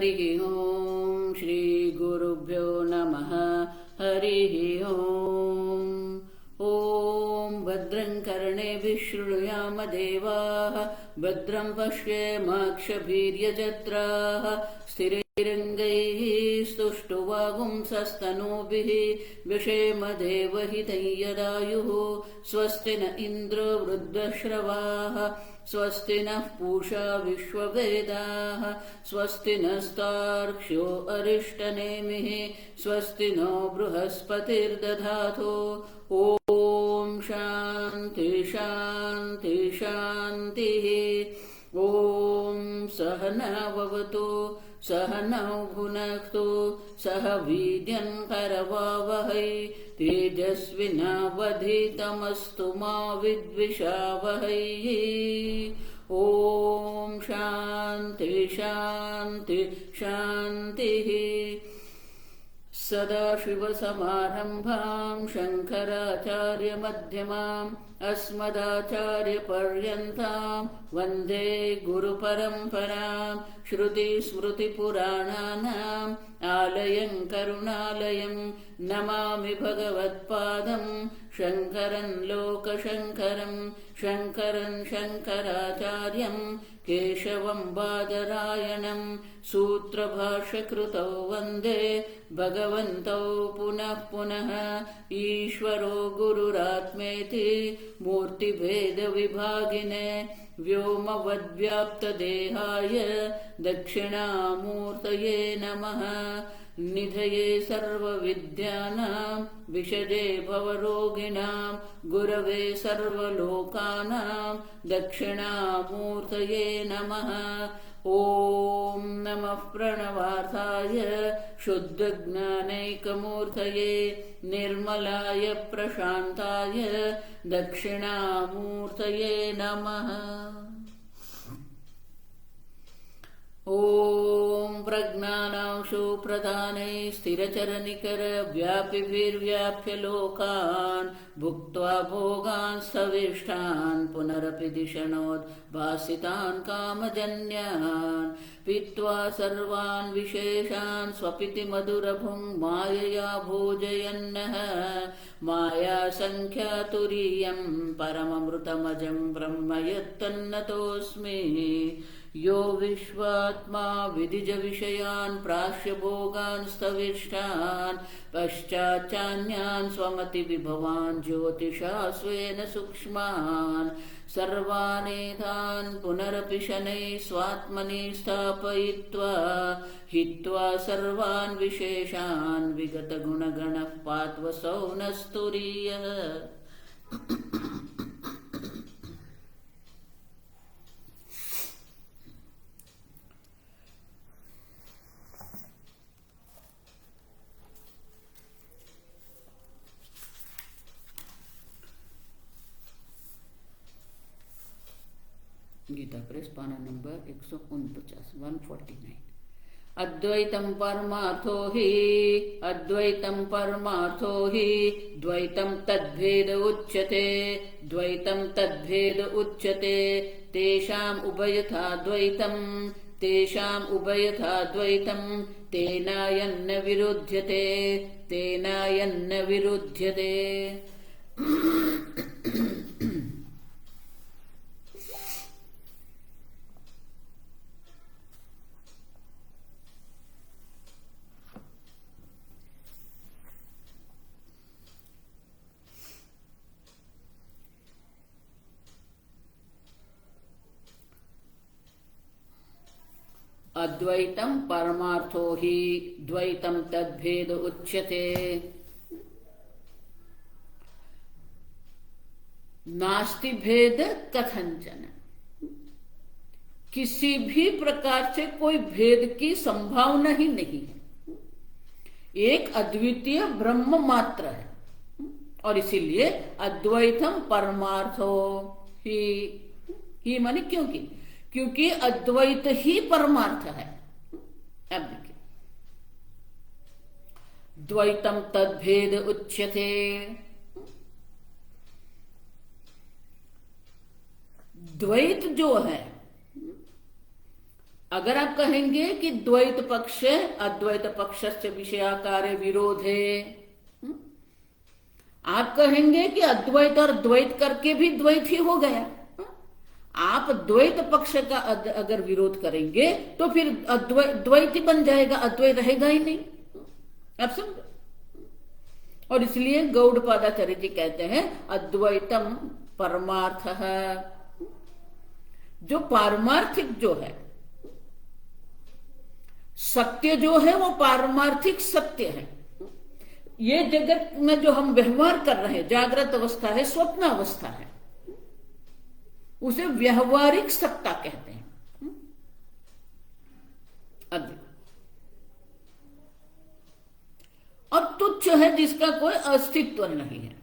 हरिः ओम् श्री गुरुभ्यो नमः। हरिः ओम्। ॐ भद्रं कर्णेभिः शृणुयाम देवाः, भद्रं पश्येमाक्षभिर्यजत्राः, स्थिरैरङ्गैः स्तुष्टुवागुंसस्तनूभिः, व्यशेम देवहितं यदायुः। स्वस्ति न इन्द्रो वृद्धश्रवाः, स्वस्ति नः पूषा विश्ववेदाः, स्वस्ति नस्तार्क्ष्यो अरिष्टनेमिः, स्वस्ति नो बृहस्पतिर्दधातु। ॐ शान्ति शान्ति शान्तिः। ॐ सहनाववतु सहनौ भुनक्तु सह वीर्यं करवावहै, तेजस्विनावधीतमस्तु मा विद्विषावहै। ॐ शान्ति शान्ति शान्तिः। सदाशिवसमारम्भां शङ्कराचार्यमध्यमाम् अस्मदाचार्यपर्यन्तां वन्दे गुरुपरम्पराम्। श्रुतिस्मृतिपुराणानाम् आलयं करुणालयं, नमामि भगवत्पादं शङ्करं लोकशङ्करं। शङ्करं शङ्कराचार्यं केशवं बादरायणं, सूत्रभाष्यकृतौ वन्दे भगवन्तौ पुनः पुनः। ईश्वरो गुरुरात्मेति मूर्तिभेदविभागिने, व्योमवद्व्याप्तदेहाय दक्षिणामूर्तये नमः। निधये सर्वविद्यानां विषजे भवरोगिणां, गुरवे सर्वलोकानां दक्षिणामूर्तये नमः। ॐ नमः प्रणवार्थाय शुद्धज्ञानैकमूर्तये, निर्मलाय प्रशान्ताय दक्षिणामूर्तये नमः। ॐ प्रज्ञानांशु प्रदानै स्थिरचरनिकरव्यापिभिर्व्याप्य लोकान्, भुक्त्वा भोगान् सविष्टान् पुनरपि धिषणोद्भासितान् कामजन्यान्, पीत्वा सर्वान् विशेषान् स्वपिति मधुरभुङ् मायया भोजयन्नः। मायासङ्ख्यातुरीयं परममृतमजं ब्रह्म यत्तन्नतोऽस्मि। यो विश्वात्मा विदिजविषयान् प्राश्य भोगान् स्तविष्टान्, पश्चाच्चान्यान् स्वमतिविभवान् ज्योतिषा स्वेन सूक्ष्मान्, सर्वानेतान् पुनरपि शनैः स्वात्मनि स्थापयित्वा, हित्वा सर्वान् विशेषान् विगतगुणगणः पात्वसौ नस्तुरीयः। गीता प्रेस पाना नंबर 149 149। अद्वैतं परमार्थो हि अद्वैतं परमार्थो हि द्वैतं तद्भेद उच्यते द्वैतं तद्भेद उच्यते। तेषाम् उभयथा द्वैतं तेषाम् उभयथा द्वैतं, तेनायन्न विरुध्यते तेनायन्न विरुध्यते। अद्वैतं परमार्थो हि द्वैतं तद्भेद उच्यते। नास्ति भेद कथंचन, किसी भी प्रकार से कोई भेद की संभावना ही नहीं है। एक अद्वितीय ब्रह्म मात्र है, और इसीलिए अद्वैतम परमार्थो ही माने क्योंकि अद्वैत ही परमार्थ है। अब देखिए, द्वैतम तद्भेद उच्यते। द्वैत जो है अगर आप कहेंगे कि द्वैत पक्ष अद्वैत पक्ष से विषयाकार विरोधे, आप कहेंगे कि अद्वैत और द्वैत करके भी द्वैत ही हो गया। आप द्वैत पक्ष का अगर विरोध करेंगे तो फिर द्वैत ही बन जाएगा, अद्वैत रहेगा ही नहीं। आप समझो। और इसलिए गौड़पादाचार्य जी कहते हैं अद्वैतम परमार्थ है, जो पारमार्थिक जो है सत्य जो है वो पारमार्थिक सत्य है। ये जगत में जो हम व्यवहार कर रहे हैं, जागृत अवस्था है, स्वप्न अवस्था है, उसे व्यवहारिक सत्ता कहते हैं। और तुच्छ है जिसका कोई अस्तित्व नहीं है।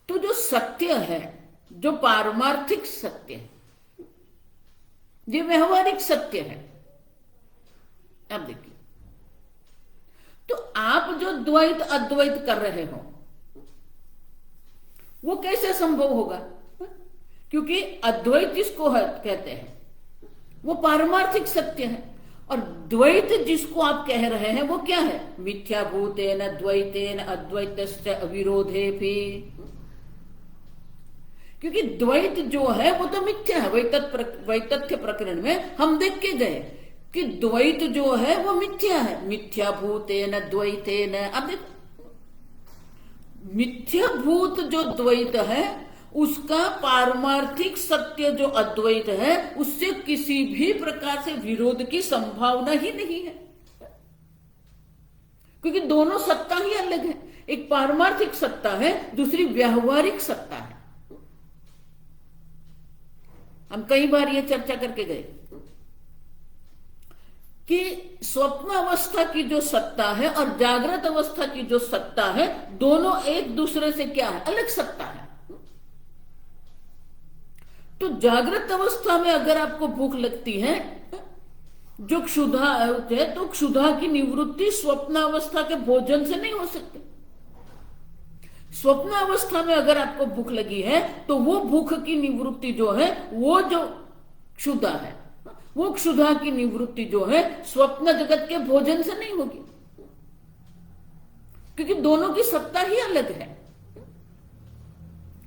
तो जो सत्य है, जो पारमार्थिक सत्य है, ये व्यवहारिक सत्य है। अब देखिए, तो आप जो द्वैत अद्वैत कर रहे हो वो कैसे संभव होगा? क्योंकि अद्वैत जिसको कहते हैं वो पारमार्थिक सत्य है, और द्वैत जिसको आप कह रहे हैं वो क्या है? मिथ्याभूतेन द्वैतेन अद्वैतस्य अविरोधे भी। क्योंकि द्वैत जो है वो तो मिथ्या है। वैतथ्य प्रकरण में हम देख के गए कि द्वैत जो है वो मिथ्या है। मिथ्याभूतेन द्वैतेन, अब देखो, मिथ्याभूत जो द्वैत है उसका पारमार्थिक सत्य जो अद्वैत है उससे किसी भी प्रकार से विरोध की संभावना ही नहीं है, क्योंकि दोनों सत्ता ही अलग है। एक पारमार्थिक सत्ता है, दूसरी व्यवहारिक सत्ता है। हम कई बार ये चर्चा करके गए कि स्वप्न अवस्था की जो सत्ता है और जागृत अवस्था की जो सत्ता है, दोनों एक दूसरे से क्या है? अलग सत्ता है। तो जागृत अवस्था में अगर आपको भूख लगती है जो क्षुधा है, तो क्षुधा की निवृत्ति स्वप्न अवस्था के भोजन से नहीं हो सकती। स्वप्न अवस्था में अगर आपको भूख लगी है तो वो भूख की निवृत्ति जो है, वो जो क्षुधा है, वो क्षुधा की निवृत्ति जो है स्वप्न जगत के भोजन से नहीं होगी, क्योंकि दोनों की सत्ता ही अलग है।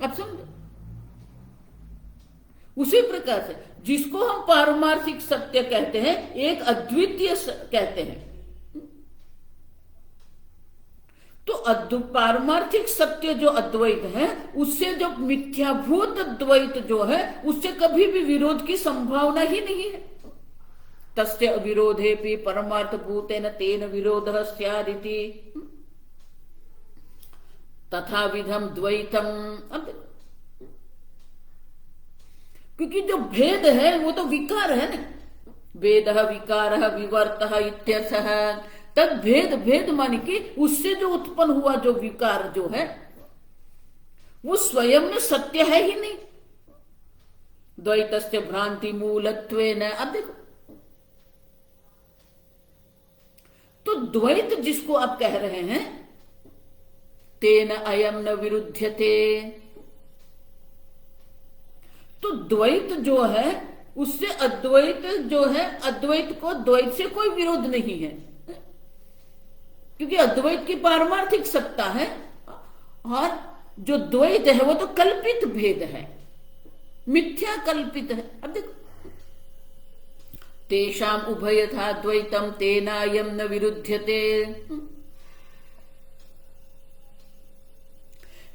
आप समझो। उसी प्रकार से जिसको हम पारमार्थिक सत्य कहते हैं, एक अद्वितीय कहते हैं, तो पारमार्थिक सत्य जो अद्वैत है उससे जो मिथ्याभूत द्वैत जो है उससे कभी भी विरोध की संभावना ही नहीं है। तस्य अविरोधेपि परमार्थ भूतेन तेन विरोधः स्यादिति तथा विधम द्वैतम। अब क्योंकि जो भेद है वो तो विकार है ना, भेदः विकारः विवर्तः इत्यर्थः। तद भेद, भेद माने कि उससे जो उत्पन्न हुआ जो विकार जो है वो स्वयं में सत्य है ही नहीं। द्वैतस्य भ्रांति मूलत्वेन। अब देखो, तो द्वैत जिसको आप कह रहे हैं तेन अयम न विरुध्यते, तो द्वैत जो है उससे अद्वैत जो है, अद्वैत को द्वैत से कोई विरोध नहीं है, क्योंकि अद्वैत की पारमार्थिक सत्ता है और जो द्वैत है वो तो कल्पित भेद है, मिथ्या कल्पित है। अब देखो, तेषाम उभयथा द्वैतम तेनायम न विरुध्यते।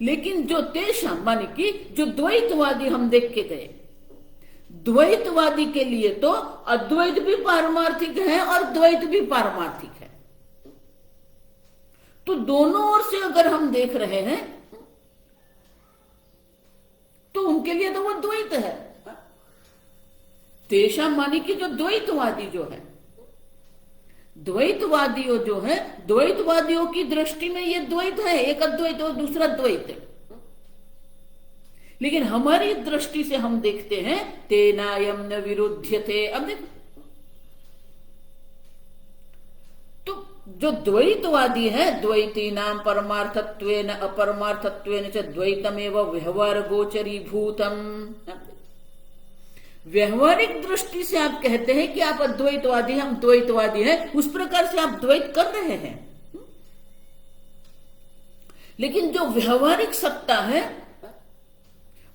लेकिन जो तेषाम माने कि जो द्वैतवादी हम देख के गए, द्वैतवादी के लिए तो अद्वैत भी पारमार्थिक है और द्वैत भी पारमार्थिक है। तो दोनों ओर से अगर हम देख रहे हैं तो उनके लिए तो वो द्वैत है। तेषा मानी कि जो द्वैतवादी जो है, द्वैतवादियों जो है, द्वैतवादियों की दृष्टि में ये द्वैत है, एक अद्वैत और दूसरा द्वैत है। लेकिन हमारी दृष्टि से हम देखते हैं तेनायम न विरुध्यते। अब देखो, तो जो द्वैतवादी है, द्वैती नाम परमार्थत्वेन अपरमार्थत्वेन च द्वैतमेव व्यवहार गोचरी भूतम। व्यवहारिक दृष्टि से आप कहते हैं कि आप अद्वैतवादी हैं, हम द्वैतवादी हैं, उस प्रकार से आप द्वैत कर रहे हैं। लेकिन जो व्यवहारिक सत्ता है,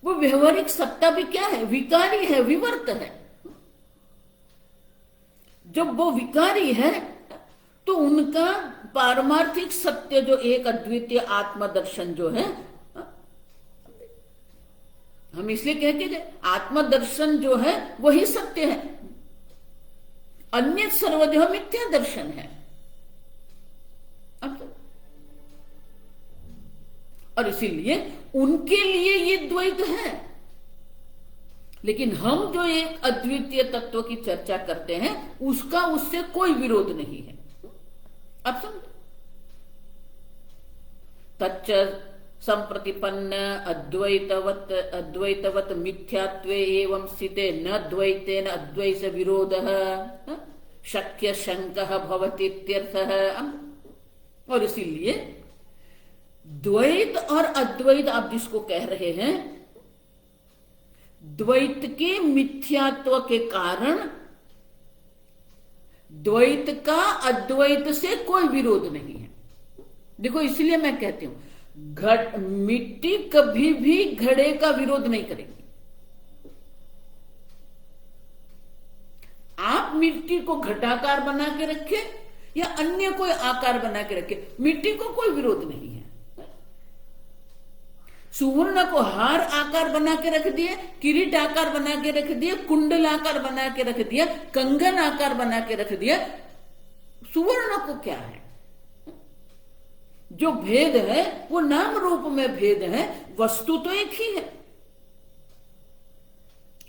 वो व्यवहारिक सत्ता भी क्या है? विकारी है, विवर्त है। जब वो विकारी है तो उनका पारमार्थिक सत्य जो एक अद्वितीय आत्मदर्शन जो है, हम इसलिए कहते हैं आत्मदर्शन जो है वही सत्य है, अन्य सर्वदेह मिथ्या दर्शन है। और इसीलिए उनके लिए ये द्वैत है। लेकिन हम जो एक अद्वितीय तत्व की चर्चा करते हैं उसका उससे कोई विरोध नहीं है। अब समझो, तच्च संप्रतिपन्न अद्वैतवत मिथ्यात्वे एवं स्थिते न द्वैतेन अद्वैत विरोधः शक्य शंकः भवति इत्यर्थः। और इसीलिए द्वैत और अद्वैत आप जिसको कह रहे हैं, द्वैत के मिथ्यात्व के कारण द्वैत का अद्वैत से कोई विरोध नहीं है। देखो, इसलिए मैं कहती हूं मिट्टी कभी भी घड़े का विरोध नहीं करेगी। आप मिट्टी को घटाकार बना के रखे या अन्य कोई आकार बना के रखे, मिट्टी को कोई विरोध नहीं है। सुवर्ण को हार आकार बना के रख दिए, किरीट आकार बना के रख दिए, कुंडल आकार बना के रख दिया, कंगन आकार बना के रख दिया, सुवर्ण को क्या है? जो भेद है वो नाम रूप में भेद है, वस्तु तो एक ही है।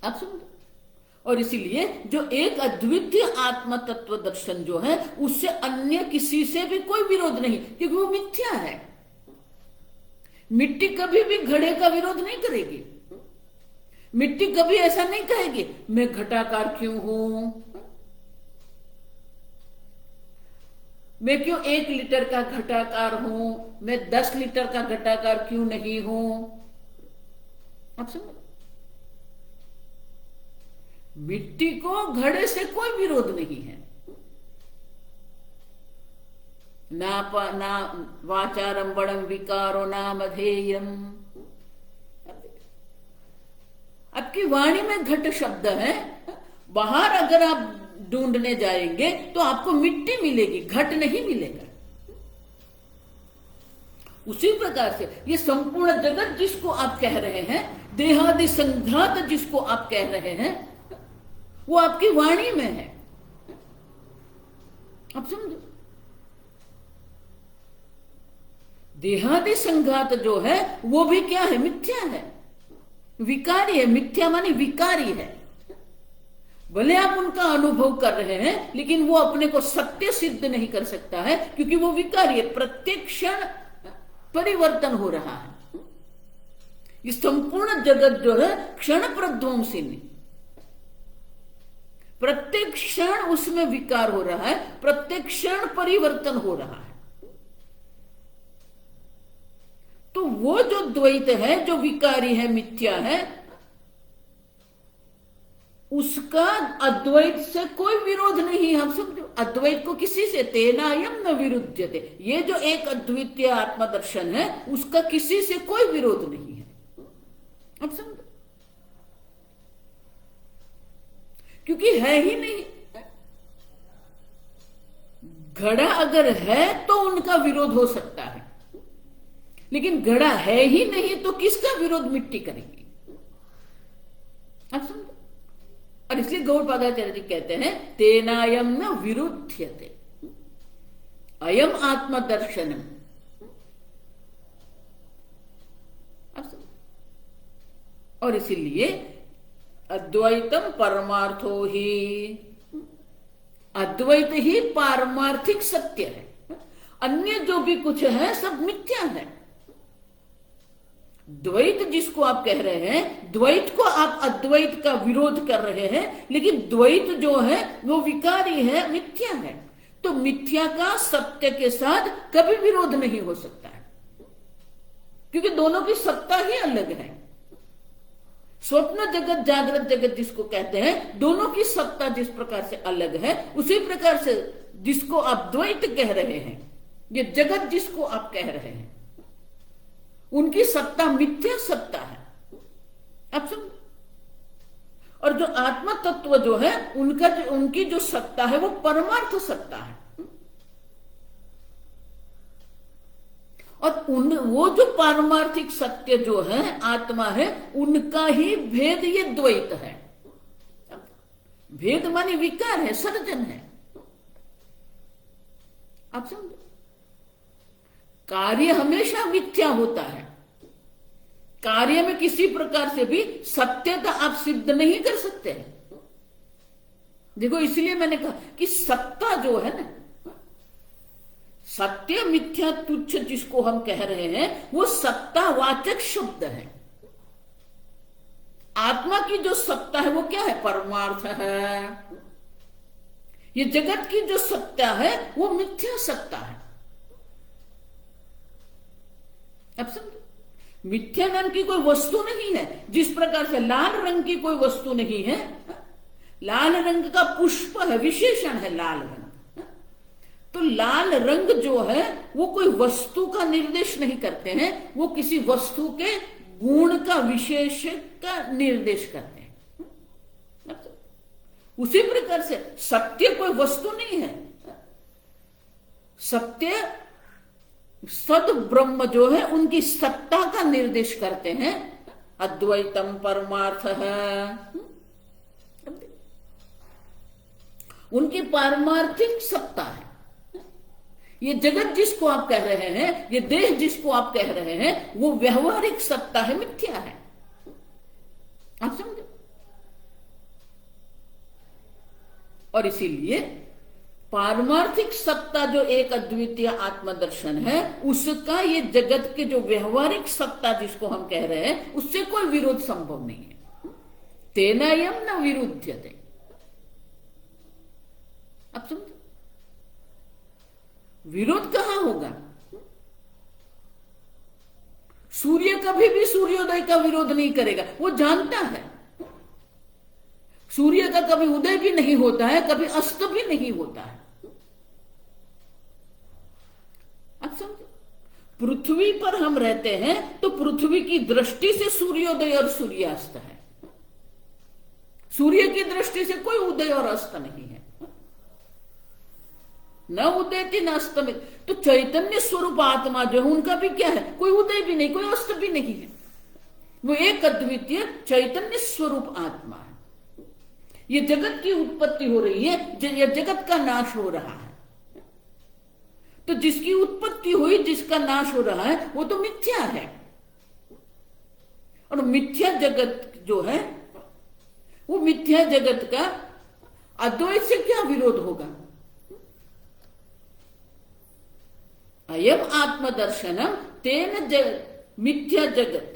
आप समझो। और इसीलिए जो एक अद्वितीय आत्म तत्व दर्शन जो है उससे अन्य किसी से भी कोई विरोध नहीं, क्योंकि वो मिथ्या है। मिट्टी कभी भी घड़े का विरोध नहीं करेगी। मिट्टी कभी ऐसा नहीं कहेगी मैं घटाकार क्यों हूं, मैं क्यों 1 लीटर का घटाकार हूं, मैं 10 लीटर का घटाकार क्यों नहीं हूं। आप समझ, मिट्टी को घड़े से कोई विरोध नहीं है। ना वाचारम बड़म विकारो नाम अधेयम। आपकी वाणी में घट शब्द है, बाहर अगर आप ढूंढने जाएंगे तो आपको मिट्टी मिलेगी, घट नहीं मिलेगा। उसी प्रकार से ये संपूर्ण जगत जिसको आप कह रहे हैं, देहादि संघात जिसको आप कह रहे हैं, वो आपकी वाणी में है। आप समझो, देहादि संघात जो है वो भी क्या है? मिथ्या है, विकारी है। मिथ्या माने विकारी है। भले आप उनका अनुभव कर रहे हैं लेकिन वो अपने को सत्य सिद्ध नहीं कर सकता है, क्योंकि वो विकारी है। प्रत्येक क्षण परिवर्तन हो रहा है। ये संपूर्ण जगत जो है क्षण प्रध्वंसिनी, प्रत्येक क्षण उसमें विकार हो रहा है, प्रत्येक क्षण परिवर्तन हो रहा है। तो वो जो द्वैत है, जो विकारी है, मिथ्या है, उसका अद्वैत से कोई विरोध नहीं। हम समझो, अद्वैत को किसी से तेनायम न विरुध्यते, ये जो एक अद्वितीय आत्मदर्शन है उसका किसी से कोई विरोध नहीं है। अब समझो, क्योंकि है ही नहीं। घड़ा अगर है तो उनका विरोध हो सकता है, लेकिन घड़ा है ही नहीं तो किसका विरोध मिट्टी करेगी। अब समझो। और इसलिए गौड़पादाचार्य जी कहते हैं तेनायम न विरुध्यते, अयम आत्मदर्शनम। और इसीलिए अद्वैतम परमार्थो ही, अद्वैत ही पारमार्थिक सत्य है। अन्य जो भी कुछ है सब मिथ्या है। द्वैत जिसको आप कह रहे हैं, द्वैत को आप अद्वैत का विरोध कर रहे हैं, लेकिन द्वैत जो है वो विकारी है, मिथ्या है। तो मिथ्या का सत्य के साथ कभी विरोध नहीं हो सकता है, क्योंकि दोनों की सत्ता ही अलग है। स्वप्न जगत जागृत जगत जिसको कहते हैं, दोनों की सत्ता जिस प्रकार से अलग है, उसी प्रकार से जिसको आप द्वैत कह रहे हैं, ये जगत जिसको आप कह रहे हैं, उनकी सत्ता मिथ्या सत्ता है। आप समझ? और जो आत्मा तत्व जो है उनकी जो सत्ता है वो परमार्थ सत्ता है। और वो जो पारमार्थिक सत्य जो है, आत्मा है, उनका ही भेद ये द्वैत है। भेद माने विकार है, सर्जन है। आप समझो, कार्य हमेशा मिथ्या होता है। कार्य में किसी प्रकार से भी सत्यता आप सिद्ध नहीं कर सकते हैं। देखो, इसलिए मैंने कहा कि सत्ता जो है ना, सत्य मिथ्या तुच्छ जिसको हम कह रहे हैं, वो सत्तावाचक शब्द है। आत्मा की जो सत्ता है वो क्या है? परमार्थ है। ये जगत की जो सत्ता है वो मिथ्या सत्ता है। अब समझो, मिथ्या नाम की कोई वस्तु नहीं है। जिस प्रकार से लाल रंग की कोई वस्तु नहीं है, लाल रंग का पुष्प है, विशेषण है लाल रंग। तो लाल रंग जो है वो कोई वस्तु का निर्देश नहीं करते हैं, वो किसी वस्तु के गुण का, विशेष का निर्देश करते हैं। उसी प्रकार से सत्य कोई वस्तु नहीं है। सत्य सद ब्रह्म जो है उनकी सत्ता का निर्देश करते हैं। अद्वैतम परमार्थ है, उनकी पारमार्थिक सत्ता है। ये जगत जिसको आप कह रहे हैं, ये देह जिसको आप कह रहे हैं, वो व्यवहारिक सत्ता है, मिथ्या है। आप समझे? और इसीलिए पारमार्थिक सत्ता जो एक अद्वितीय आत्मदर्शन है, उसका ये जगत के जो व्यवहारिक सत्ता जिसको हम कह रहे हैं, उससे कोई विरोध संभव नहीं है। तेनायम न विरुध्यते। आप समझे? विरोध कहां होगा? सूर्य कभी भी सूर्योदय का विरोध नहीं करेगा, वो जानता है। सूर्य का कभी उदय भी नहीं होता है, कभी अस्त भी नहीं होता है। आप समझो, पृथ्वी पर हम रहते हैं तो पृथ्वी की दृष्टि से सूर्योदय और सूर्यास्त है। सूर्य की दृष्टि से कोई उदय और अस्त नहीं है। न उदयति न अस्तमित। तो चैतन्य स्वरूप आत्मा जो है उनका भी क्या है? कोई उदय भी नहीं, कोई अस्त भी नहीं है। वो एक अद्वितीय चैतन्य स्वरूप आत्मा है। ये जगत की उत्पत्ति हो रही है, ये जगत का नाश हो रहा है। तो जिसकी उत्पत्ति हुई, जिसका नाश हो रहा है, वो तो मिथ्या है। और मिथ्या जगत जो है, वो मिथ्या जगत का अद्वैत से क्या विरोध होगा? अयम आत्मदर्शनम तेन मिथ्या जगत।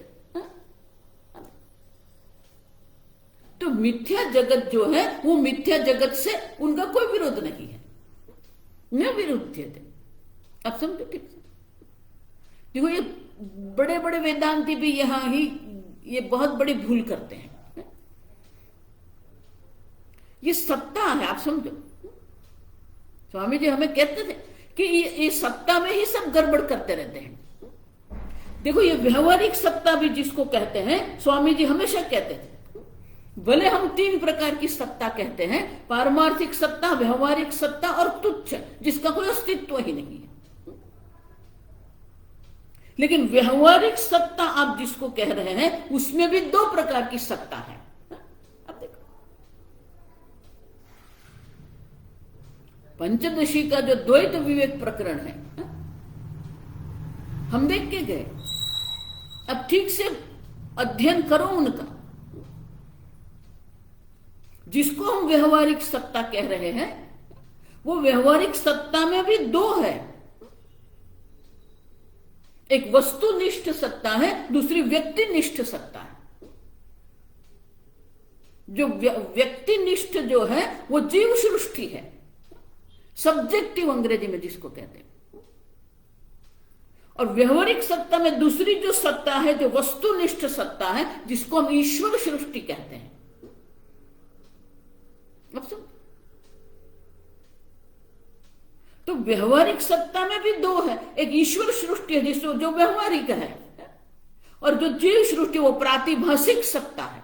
तो मिथ्या जगत जो है वो मिथ्या जगत से उनका कोई विरोध नहीं है, न विरुद्धते। अब समझो ठीक से? देखो, ये बड़े बड़े वेदांती भी यहां ही ये बहुत बड़ी भूल करते हैं। ये सत्ता है, आप समझो। स्वामी जी हमें कहते थे कि ये सत्ता में ही सब गड़बड़ करते रहते हैं। देखो, ये व्यवहारिक सत्ता भी जिसको कहते हैं, स्वामी जी हमेशा कहते थे, भले हम 3 प्रकार की सत्ता कहते हैं, पारमार्थिक सत्ता, व्यवहारिक सत्ता और तुच्छ, जिसका कोई अस्तित्व ही नहीं है। लेकिन व्यवहारिक सत्ता आप जिसको कह रहे हैं, उसमें भी 2 प्रकार की सत्ता है। अब देखो, पंचदशी का जो द्वैत विवेक प्रकरण है, हम देख के गए। अब ठीक से अध्ययन करो उनका। जिसको हम व्यवहारिक सत्ता कह रहे हैं, वो व्यवहारिक सत्ता में भी 2 है। एक वस्तुनिष्ठ सत्ता है, दूसरी व्यक्तिनिष्ठ सत्ता है। जो व्यक्तिनिष्ठ जो है वो जीव सृष्टि है, सब्जेक्टिव अंग्रेजी में जिसको कहते हैं। और व्यवहारिक सत्ता में दूसरी जो सत्ता है, जो वस्तुनिष्ठ सत्ता है, जिसको हम ईश्वर सृष्टि कहते हैं। अब समझ? तो व्यवहारिक सत्ता में भी दो है, एक ईश्वर सृष्टि है जिसको जो व्यवहारिक है, और जो जीव सृष्टि वो प्रातिभाषिक सत्ता है।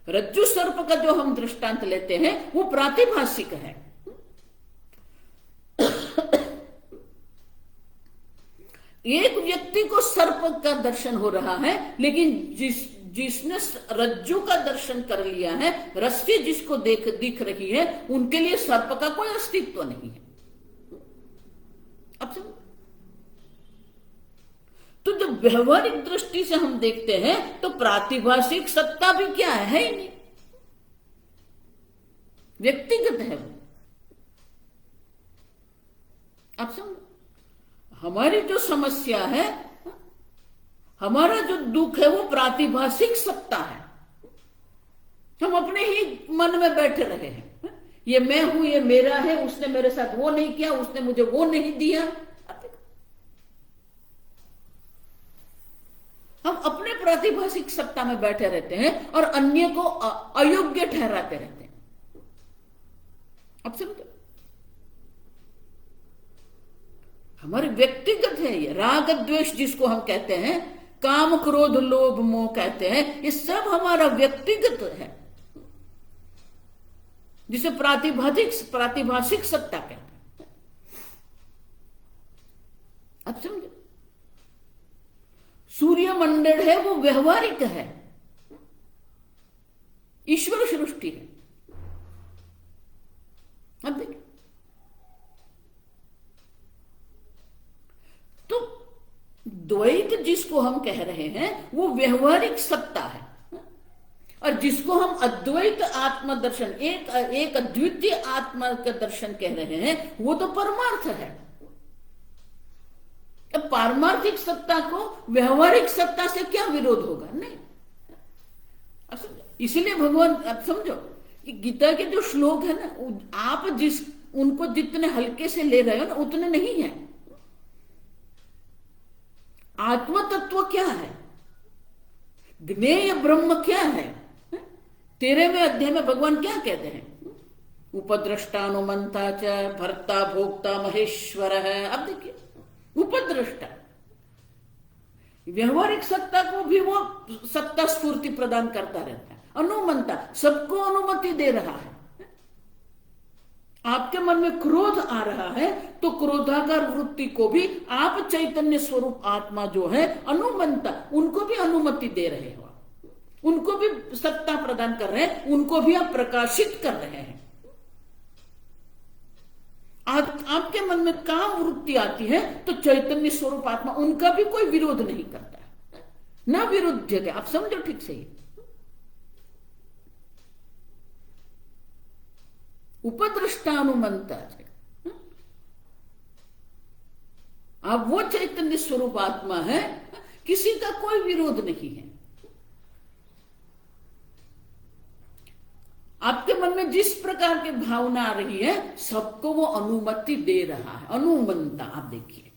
रज्जु सर्प का जो हम दृष्टांत लेते हैं वो प्रातिभाषिक है। एक व्यक्ति को सर्प का दर्शन हो रहा है, लेकिन जिसने रज्जु का दर्शन कर लिया है, रस्सी जिसको दिख रही है, उनके लिए सर्प का कोई अस्तित्व नहीं है। अब समझ? तो जब व्यवहारिक दृष्टि से हम देखते हैं तो प्रातिभाषिक सत्ता भी क्या है ही नहीं, व्यक्तिगत है वो। आप समझ? हमारी जो समस्या है, हमारा जो दुख है, वो प्रातिभाषिक सत्ता है। हम अपने ही मन में बैठे रहे हैं, ये मैं हूं, ये मेरा है, उसने मेरे साथ वो नहीं किया, उसने मुझे वो नहीं दिया। हम अपने प्रातिभाषिक सत्ता में बैठे रहते हैं और अन्य को अयोग्य ठहराते रहते हैं। अब समझो, हमारे व्यक्तिगत है ये राग द्वेष जिसको हम कहते हैं, काम क्रोध लोभ मोह कहते हैं, ये सब हमारा व्यक्तिगत है, जिसे प्रातिभाषिक सत्ता कहते हैं। अब समझो, सूर्य मंडल है वो व्यवहारिक है, ईश्वर सृष्टि है। अब देखिए, तो द्वैत जिसको हम कह रहे हैं वो व्यवहारिक सत्ता है, और जिसको हम अद्वैत आत्म दर्शन, एक अद्वितीय आत्मा का दर्शन कह रहे हैं, वो तो परमार्थ है। अब पारमार्थिक सत्ता को व्यवहारिक सत्ता से क्या विरोध होगा? नहीं। इसलिए भगवान, अब समझो, गीता के जो श्लोक है ना, आप उनको जितने हल्के से ले रहे हो ना, उतने नहीं है। आत्म तत्व क्या है, ज्ञेय ब्रह्म क्या है, 13वें अध्याय में भगवान क्या कहते हैं? उपद्रष्टानुमंता च भर्ता भोक्ता महेश्वर है। अब देखिए, उपद्रष्टा, व्यवहारिक सत्ता को भी वो सत्ता स्फूर्ति प्रदान करता रहता है। अनुमंता, सबको अनुमति दे रहा है। आपके मन में क्रोध आ रहा है तो क्रोधाकार वृत्ति को भी आप चैतन्य स्वरूप आत्मा जो है अनुमंता, उनको भी अनुमति दे रहे हो, उनको भी सत्ता प्रदान कर रहे हैं, उनको भी आप प्रकाशित कर रहे हैं। आपके मन में काम वृत्ति आती है तो चैतन्य स्वरूप आत्मा उनका भी कोई विरोध नहीं करता है, न विरुद्ध। आप समझो ठीक से, उपद्रष्टानुमंता, आप वो चैतन्य स्वरूप आत्मा है, किसी का कोई विरोध नहीं है। आपके मन में जिस प्रकार की भावना आ रही है, सबको वो अनुमति दे रहा है। अनुमंता, आप देखिए,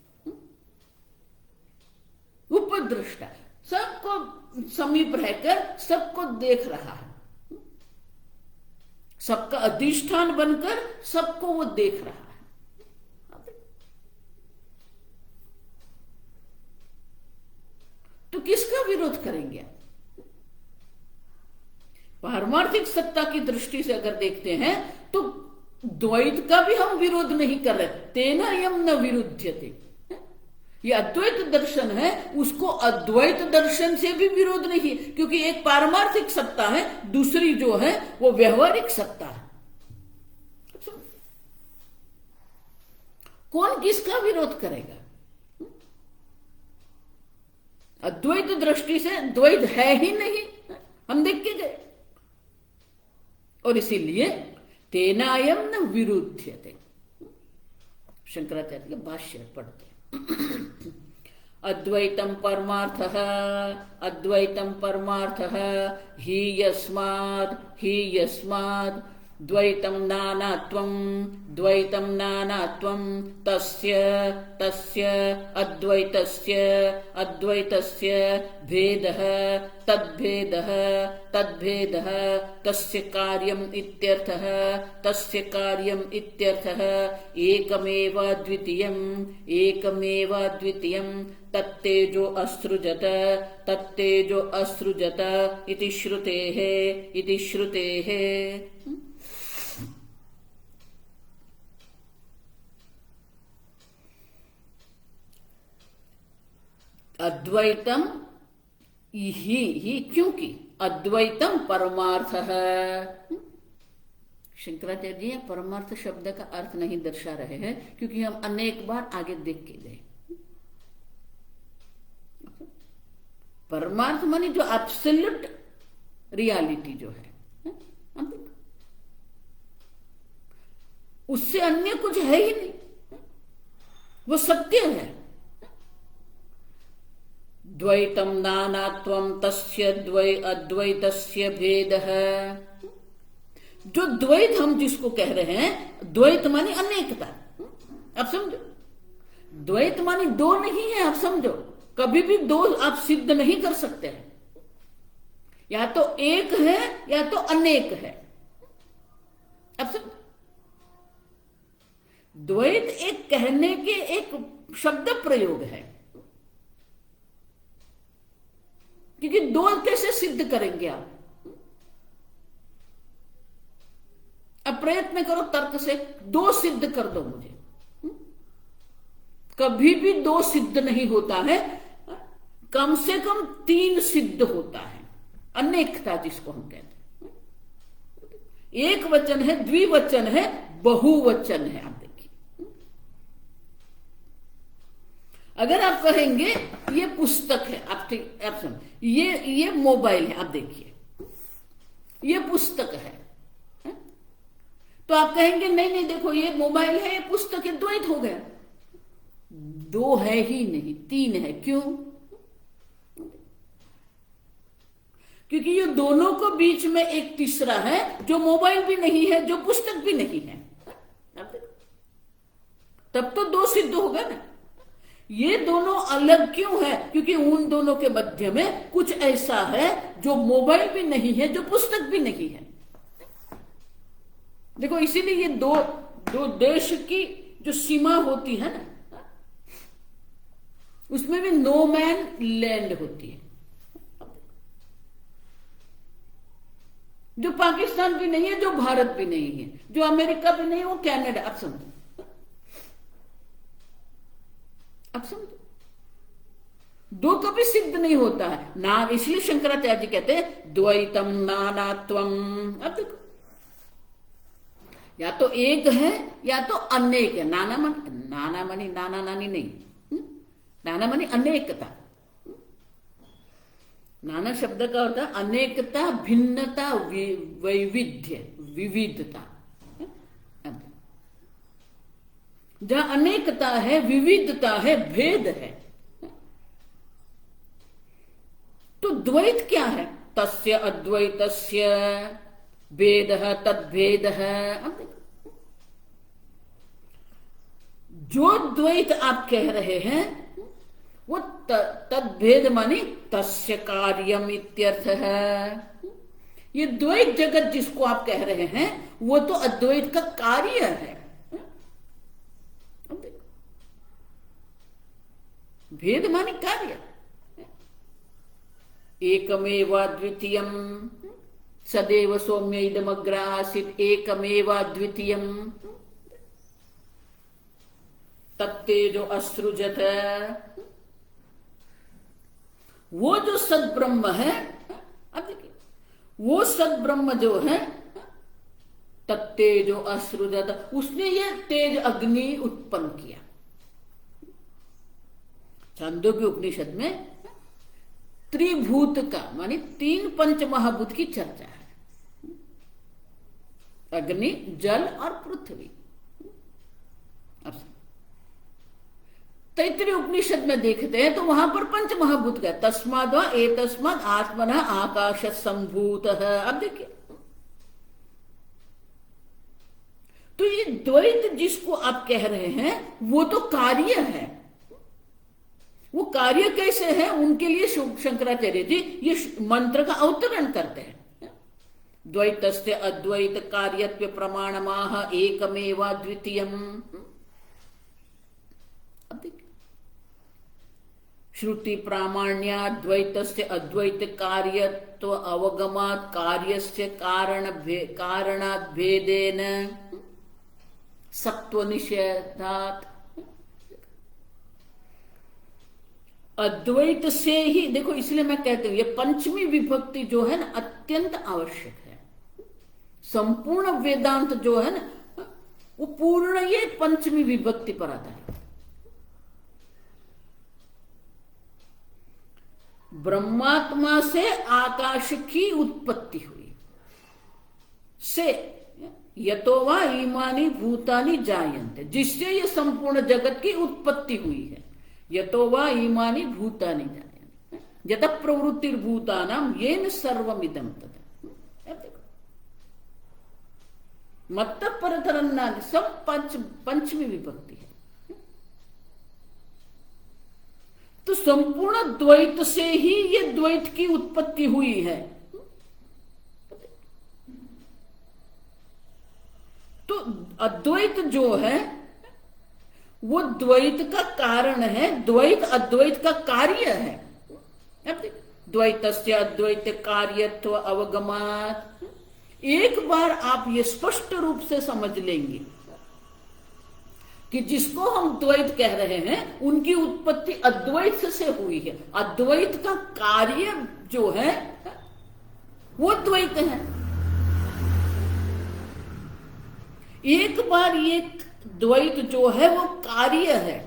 उपद्रष्टा, सबको समीप रहकर सबको देख रहा है, सबका अधिष्ठान बनकर सबको वो देख रहा है। तो किसका विरोध करेंगे? पारमार्थिक सत्ता की दृष्टि से अगर देखते हैं तो द्वैत का भी हम विरोध नहीं कर रहे। तेना यम न विरुध्यते, ये अद्वैत दर्शन है, उसको अद्वैत दर्शन से भी विरोध नहीं, क्योंकि एक पारमार्थिक सत्ता है, दूसरी जो है वो व्यवहारिक सत्ता है। कौन किसका विरोध करेगा? अद्वैत दृष्टि से द्वैत है ही नहीं, हम देख के गए। और इसीलिए तेनायम न विरुध्यते, शंकराचार्य के भाष्य पढ़ते अद्वैतम परमार्थः, अद्वैतम परमार्थः, ही यस्माद् द्वैतम नानात्वं द्वैतम नानात्वं तस्य तस्य अद्वैतस्य अद्वैतस्य भेदः तद्भेदः तद्भेदः तस्य कार्यम् इत्यर्थः तस्य कार्यम् इत्यर्थः एकमेव द्वितीयम् एकमेव द्वितीयम् तत्तेजो असृजत तत्तेजो असृजत इति श्रुतेः इति श्रुतेः। अद्वैतम ही क्योंकि अद्वैतम परमार्थ है। शंकराचार्य जी परमार्थ शब्द का अर्थ नहीं दर्शा रहे हैं क्योंकि हम अनेक बार आगे देख के गए। परमार्थ माने जो एब्सोल्यूट रियलिटी जो है, उससे अन्य कुछ है ही नहीं, वो सत्य है। द्वैतम नानात्वं तस्य अद्वैतस्य भेदः। जो द्वैत हम जिसको कह रहे हैं, द्वैत माने अनेकता। आप समझो, द्वैत माने दो नहीं है। आप समझो, कभी भी दो आप सिद्ध नहीं कर सकते हैं। या तो एक है या तो अनेक है। अब समझो, द्वैत एक कहने के एक शब्द प्रयोग है, क्योंकि दो कैसे सिद्ध करेंगे आप? अब प्रयत्न करो तर्क से, दो सिद्ध कर दो मुझे। कभी भी दो सिद्ध नहीं होता है, कम से कम तीन सिद्ध होता है। अनेकता जिसको हम कहते हैं, एक वचन है, द्विवचन है, बहुवचन है। आप देखिए, अगर आप कहेंगे ये पुस्तक है, आप समझ, ये मोबाइल है, आप देखिए ये पुस्तक है, तो आप कहेंगे नहीं नहीं देखो ये मोबाइल है, ये पुस्तक है, द्वैत हो गया। दो है ही नहीं, तीन है। क्यों? क्योंकि ये दोनों को बीच में एक तीसरा है, जो मोबाइल भी नहीं है, जो पुस्तक भी नहीं है। तब तो दो सिद्ध होगा ना। ये दोनों अलग क्यों है? क्योंकि उन दोनों के मध्य में कुछ ऐसा है जो मोबाइल भी नहीं है, जो पुस्तक भी नहीं है। देखो, इसीलिए ये दो देश की जो सीमा होती है ना, उसमें भी नो मैन लैंड होती है। जो पाकिस्तान भी नहीं है, जो भारत भी नहीं है, जो अमेरिका भी नहीं है, वो कनाडा। आप समझो, आप समझो, दो कभी सिद्ध नहीं होता है ना। इसलिए शंकराचार्य जी कहते हैं द्वैतम नानात्वम। अब देखो, या तो एक है या तो अनेक है। नाना मानी नाना नानी नहीं, नाना मानी अनेकता। नाना शब्द का होता है अनेकता, भिन्नता, वैविध्य, विविधता। जहां अनेकता है, विविधता है, भेद है, तो द्वैत क्या है? तस्य अद्वैतस्य भेदः तद्भेदः। जो द्वैत आप कह रहे हैं वो तद्भेद मानी तस्य कार्यम इत्यर्थ है। ये द्वैत जगत जिसको आप कह रहे हैं वो तो अद्वैत का कार्य है। भेद मानी कार्य। एकमेव द्वितीयम सदैव सौम्य इदमग्र आसीत् एकमेव द्वितीयम तत्तेजो असृजत। वो जो सद्ब्रह्म है, अब देखिए, वो सद्ब्रह्म जो है तत्तेजो असृजत, उसने ये तेज अग्नि उत्पन्न किया। छांदोग्य उपनिषद में त्रिभूत का मानी तीन पंच महाभूत की चर्चा है, अग्नि, जल और पृथ्वी। अब तैत्तिरीय उपनिषद में देखते हैं तो वहां पर पंच महाभूत का तस्माद व एतस्माद् आत्मनः आकाश संभूतः। अब देखिए, द्वैत जिसको आप कह रहे हैं वो तो कार्य है। वो कार्य कैसे है, उनके लिए शंकराचार्य जी ये मंत्र का अवतरण करते हैं। द्वैतस्य अद्वैत कार्यत्व प्रमाणमाह एकमेव द्वितीयम्। श्रुति प्रामाण्यात् द्वैतस्य अद्वैत कार्यत्व अवगमात् कार्यस्य कारणात् भेदेन सत्व निषेधात्। अद्वैत से ही देखो, इसलिए मैं कहती हूं ये पंचमी विभक्ति जो है ना अत्यंत आवश्यक है। संपूर्ण वेदांत जो है ना वो पूर्ण ये पंचमी विभक्ति पर आधारित है। ब्रह्मात्मा से आकाश की उत्पत्ति हुई से यतो वा इमानि भूतानि जायन्ते, जिससे ये संपूर्ण जगत की उत्पत्ति हुई है। यतो वा इमानि भूतानि जायन्ते यत प्रवृत्तिर्भूतानां येन सर्वमिदं तत्। मत्त परतरन्नादि सब पंचमी विभक्ति है। तो संपूर्ण द्वैत से ही ये द्वैत की उत्पत्ति हुई है। तो अद्वैत जो है वो द्वैत का कारण है, द्वैत अद्वैत का कार्य है। द्वैतस्य अद्वैत कार्यत्व अवगमात्। एक बार आप ये स्पष्ट रूप से समझ लेंगे कि जिसको हम द्वैत कह रहे हैं उनकी उत्पत्ति अद्वैत से हुई है। अद्वैत का कार्य जो है वो द्वैत है। एक बार ये द्वैत जो है वो कार्य है,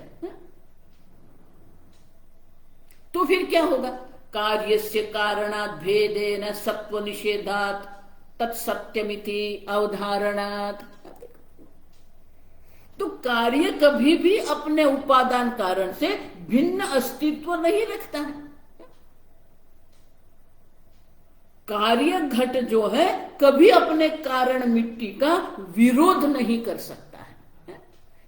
तो फिर क्या होगा? कार्यस्य कारणात् भेदेन सत्व निषेधात् तत्सत्यमिति अवधारणात्। तो कार्य कभी भी अपने उपादान कारण से भिन्न अस्तित्व नहीं रखता है। कार्य घट जो है कभी अपने कारण मिट्टी का विरोध नहीं कर सकता है,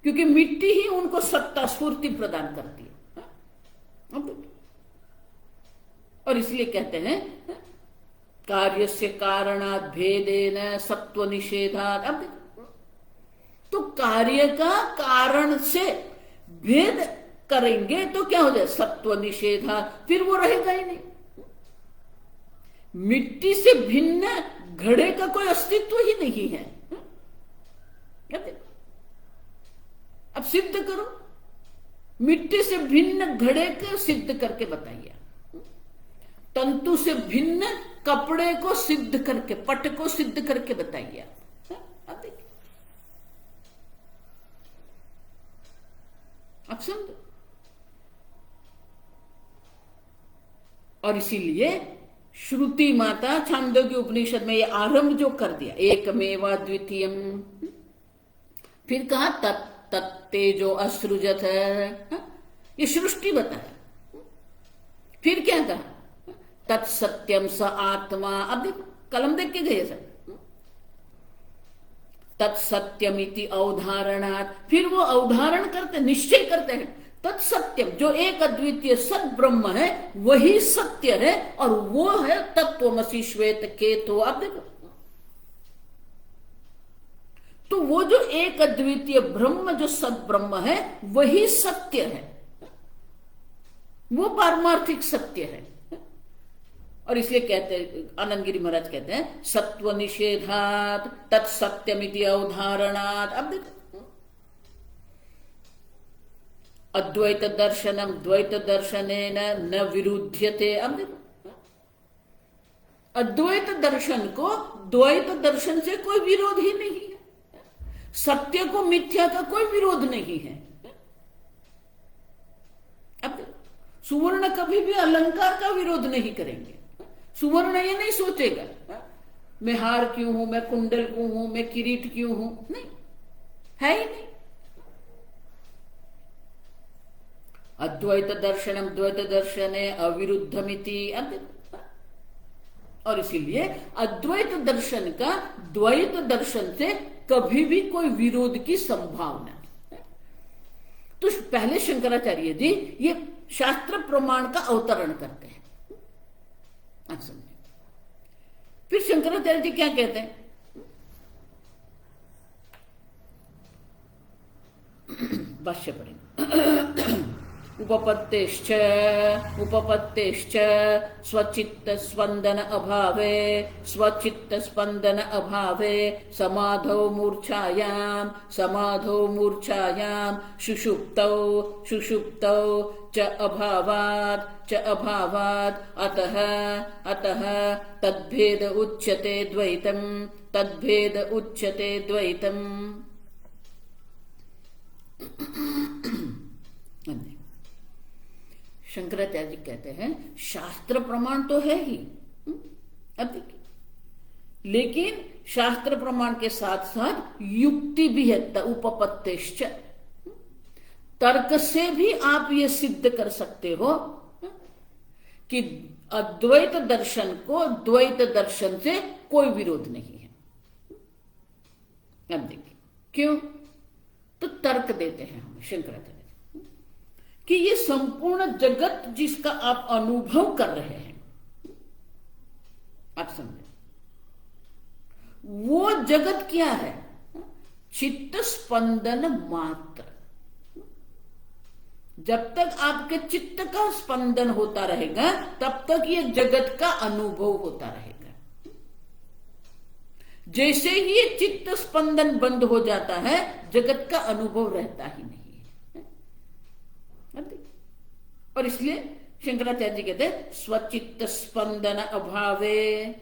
क्योंकि मिट्टी ही उनको सत्ता स्फूर्ति प्रदान करती है। और इसलिए कहते हैं कार्यस्य कारणात् भेदेन सत्व निषेधात्। अब तो कार्य का कारण से भेद करेंगे तो क्या हो जाए? सत्व निषेधात्, फिर वो रहेगा ही नहीं। मिट्टी से भिन्न घड़े का कोई अस्तित्व ही नहीं है। अब सिद्ध करो, मिट्टी से भिन्न घड़े को सिद्ध करके बताइए। तंतु से भिन्न कपड़े को सिद्ध करके, पट को सिद्ध करके बताइए। अब देखिए, अब समझो। और इसीलिए श्रुति माता छांदोग्य उपनिषद में ये आरंभ जो कर दिया, एकमेवा द्वितीयम, फिर कहा तत्तेजो असृजत है, ये सृष्टि बताया। फिर क्या कहा? तत्सत्यम स आत्मा। अब देखो, कलम देख के गए सब। तत्सत्यमिति अवधारणात्, फिर वो अवधारण करते, निश्चय करते हैं तत्सत्यम, जो एक अद्वितीय सत ब्रह्म है वही सत्य है, और वो है तत्वमसि श्वेत केतु। अब देखो, तो वो जो एक अद्वितीय ब्रह्म, जो सत ब्रह्म है वही सत्य है, वो पारमार्थिक सत्य है। और इसलिए कहते हैं, आनंदगिरी महाराज कहते हैं सत्व निषेधात् तत्सत्यमिति अवधारणात्। अब देखो, अद्वैत दर्शनम द्वैत दर्शनेन न विरुध्यते। अब देखो, अद्वैत दर्शन को द्वैत दर्शन से कोई विरोध ही नहीं है। सत्य को मिथ्या का कोई विरोध नहीं है। अब देखो, सुवर्ण कभी भी अलंकार का विरोध नहीं करेंगे। सुवर्ण ये नहीं सोचेगा मैं हार क्यों हूं, मैं कुंडल क्यों हूं, मैं किरीट क्यों हूं, नहीं, है ही नहीं। अद्वैत दर्शनम द्वैत दर्शने अविरुद्धमिति। और इसीलिए अद्वैत दर्शन का द्वैत दर्शन से कभी भी कोई विरोध की संभावना नहीं। तो पहले शंकराचार्य जी ये शास्त्र प्रमाण का अवतरण करते हैं, आप समझे। फिर शंकराचार्य जी क्या कहते हैं, भाष्य पढ़ेंगे। उपपत्तेश्च स्वचित्त स्पंदन अभावे समाधौ मूर्छायां सुषुप्तौ च अभावात् अतः तद्भेद उच्यते द्वैतम्। शंकराचार्य जी कहते हैं शास्त्र प्रमाण तो है ही, अब देखिए, लेकिन शास्त्र प्रमाण के साथ साथ युक्ति भी है। उपपत्तिश्च, तर्क से भी आप ये सिद्ध कर सकते हो कि अद्वैत दर्शन को द्वैत दर्शन से कोई विरोध नहीं है। अब देखिए क्यों, तो तर्क देते हैं हम शंकराचार्य कि ये संपूर्ण जगत जिसका आप अनुभव कर रहे हैं, आप समझे, वो जगत क्या है, चित्त स्पंदन मात्र। जब तक आपके चित्त का स्पंदन होता रहेगा तब तक ये जगत का अनुभव होता रहेगा। जैसे ही ये चित्त स्पंदन बंद हो जाता है जगत का अनुभव रहता ही नहीं है। और इसलिए शंकराचार्य जी कहते हैं स्वचित्त स्पंदन अभावे,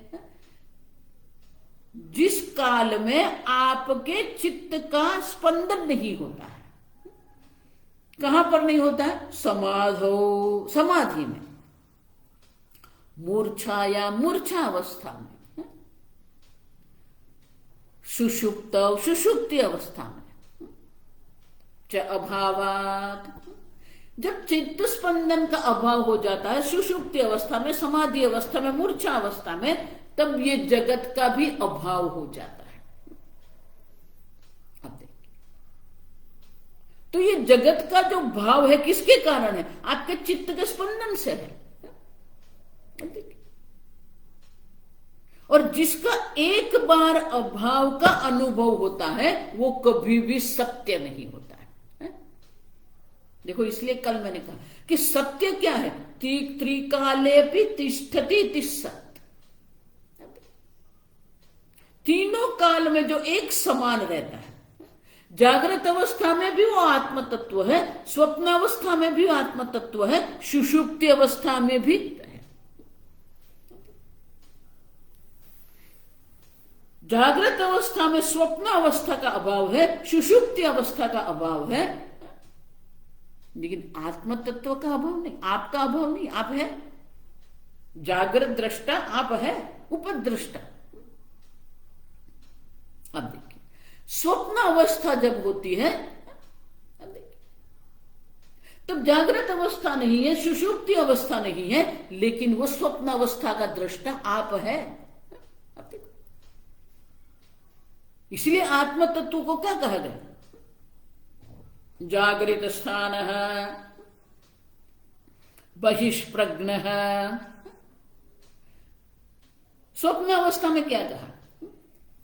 जिस काल में आपके चित्त का स्पंदन नहीं होता है, कहां पर नहीं होता है, समाधि में, मूर्छा अवस्था में, सुषुप्ति अवस्था में, च अभावात्, जब चित्त स्पंदन का अभाव हो जाता है सुषुप्ति अवस्था में, समाधि अवस्था में, मूर्छा अवस्था में, तब ये जगत का भी अभाव हो जाता है। अब देखिए, तो ये जगत का जो भाव है किसके कारण है, आपके चित्त के स्पंदन से है। अब देखिए, और जिसका एक बार अभाव का अनुभव होता है वो कभी भी सत्य नहीं होता है। देखो, इसलिए कल मैंने कहा कि सत्य क्या है, त्रिकालेपि तिष्ठति तिष्ठत्, तीनों काल में जो एक समान रहता है। जागृत अवस्था में भी वो आत्म तत्व है, स्वप्न अवस्था में भी आत्म तत्व है, सुषुप्ति अवस्था में भी है। जागृत अवस्था में स्वप्न अवस्था का अभाव है, सुषुप्ति अवस्था का अभाव है, लेकिन आत्म तत्व का अभाव नहीं, आपका अभाव नहीं, आप है जागृत दृष्टा, आप है उपद्रष्टा। अब देखिए, स्वप्न अवस्था जब होती है, अब देखिए, तब जागृत अवस्था नहीं है, सुषुप्ति अवस्था नहीं है, लेकिन वो स्वप्न अवस्था का दृष्टा आप है। अब देखो, इसलिए आत्म तत्व को क्या कहा गया, जागृत स्थान बहिष्प्रज्ञ। स्वप्न अवस्था में क्या कहा,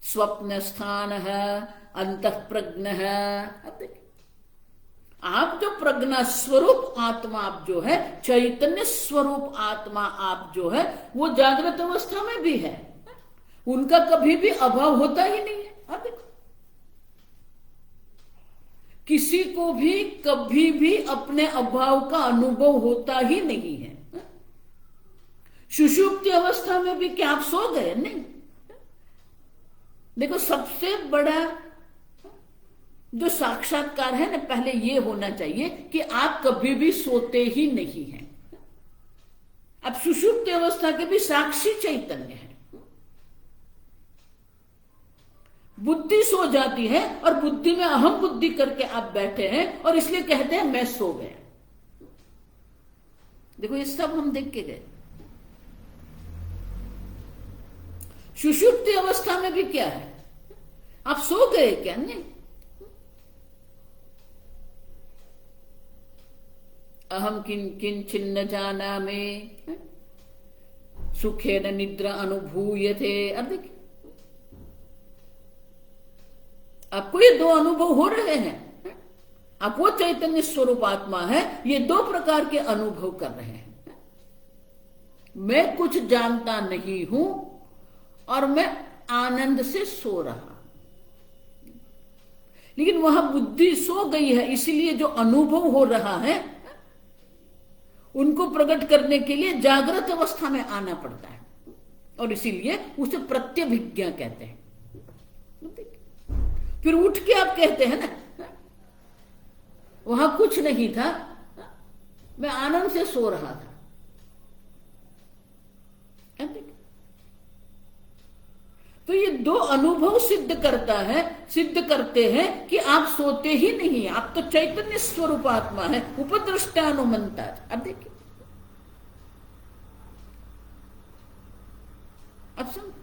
स्वप्न स्थान अंतःप्रज्ञ। अब देखिए, आप जो प्रज्ञा स्वरूप आत्मा आप जो है, चैतन्य स्वरूप आत्मा आप जो है, वो जागृत अवस्था में भी है, उनका कभी भी अभाव होता ही नहीं है। अब देखो, किसी को भी कभी भी अपने अभाव का अनुभव होता ही नहीं है। सुषुप्ति अवस्था में भी क्या आप सो गए, नहीं। देखो, सबसे बड़ा जो साक्षात्कार है ना, पहले ये होना चाहिए कि आप कभी भी सोते ही नहीं हैं। अब सुषुप्ति अवस्था के भी साक्षी चैतन्य है। बुद्धि सो जाती है और बुद्धि में अहम बुद्धि करके आप बैठे हैं और इसलिए कहते हैं मैं सो गया। देखो, ये सब हम देख के गए। सुषुप्ति अवस्था में भी क्या है, आप सो गए क्या? नहीं। अहम किंचिन्न जाना में सुखे न निद्रा अनुभूयते। अब देखिए, आपको ये दो अनुभव हो रहे हैं। आप वो चैतन्य स्वरूप आत्मा है, ये दो प्रकार के अनुभव कर रहे हैं। मैं कुछ जानता नहीं हूं और मैं आनंद से सो रहा हूं, लेकिन वहां बुद्धि सो गई है, इसलिए जो अनुभव हो रहा है उनको प्रकट करने के लिए जागृत अवस्था में आना पड़ता है, और इसीलिए उसे प्रत्यभिज्ञा कहते हैं। फिर उठ के आप कहते हैं ना, वहां कुछ नहीं था, मैं आनंद से सो रहा था। तो ये दो अनुभव सिद्ध करते हैं कि आप सोते ही नहीं, आप तो चैतन्य स्वरूप आत्मा है, उपदृष्टानुमंता। अब देखिए, अब सुन,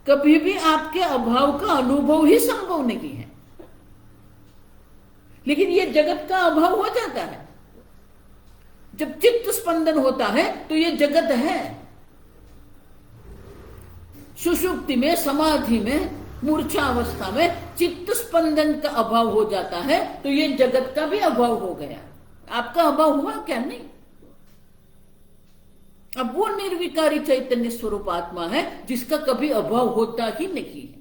कभी भी आपके अभाव का अनुभव ही संभव नहीं है, लेकिन ये जगत का अभाव हो जाता है। जब चित्त स्पंदन होता है तो ये जगत है। सुषुप्ति में, समाधि में, मूर्छा अवस्था में चित्त स्पंदन का अभाव हो जाता है, तो ये जगत का भी अभाव हो गया। आपका अभाव हुआ क्या? नहीं। अब वो निर्विकारी चैतन्य स्वरूप आत्मा है जिसका कभी अभाव होता ही नहीं है।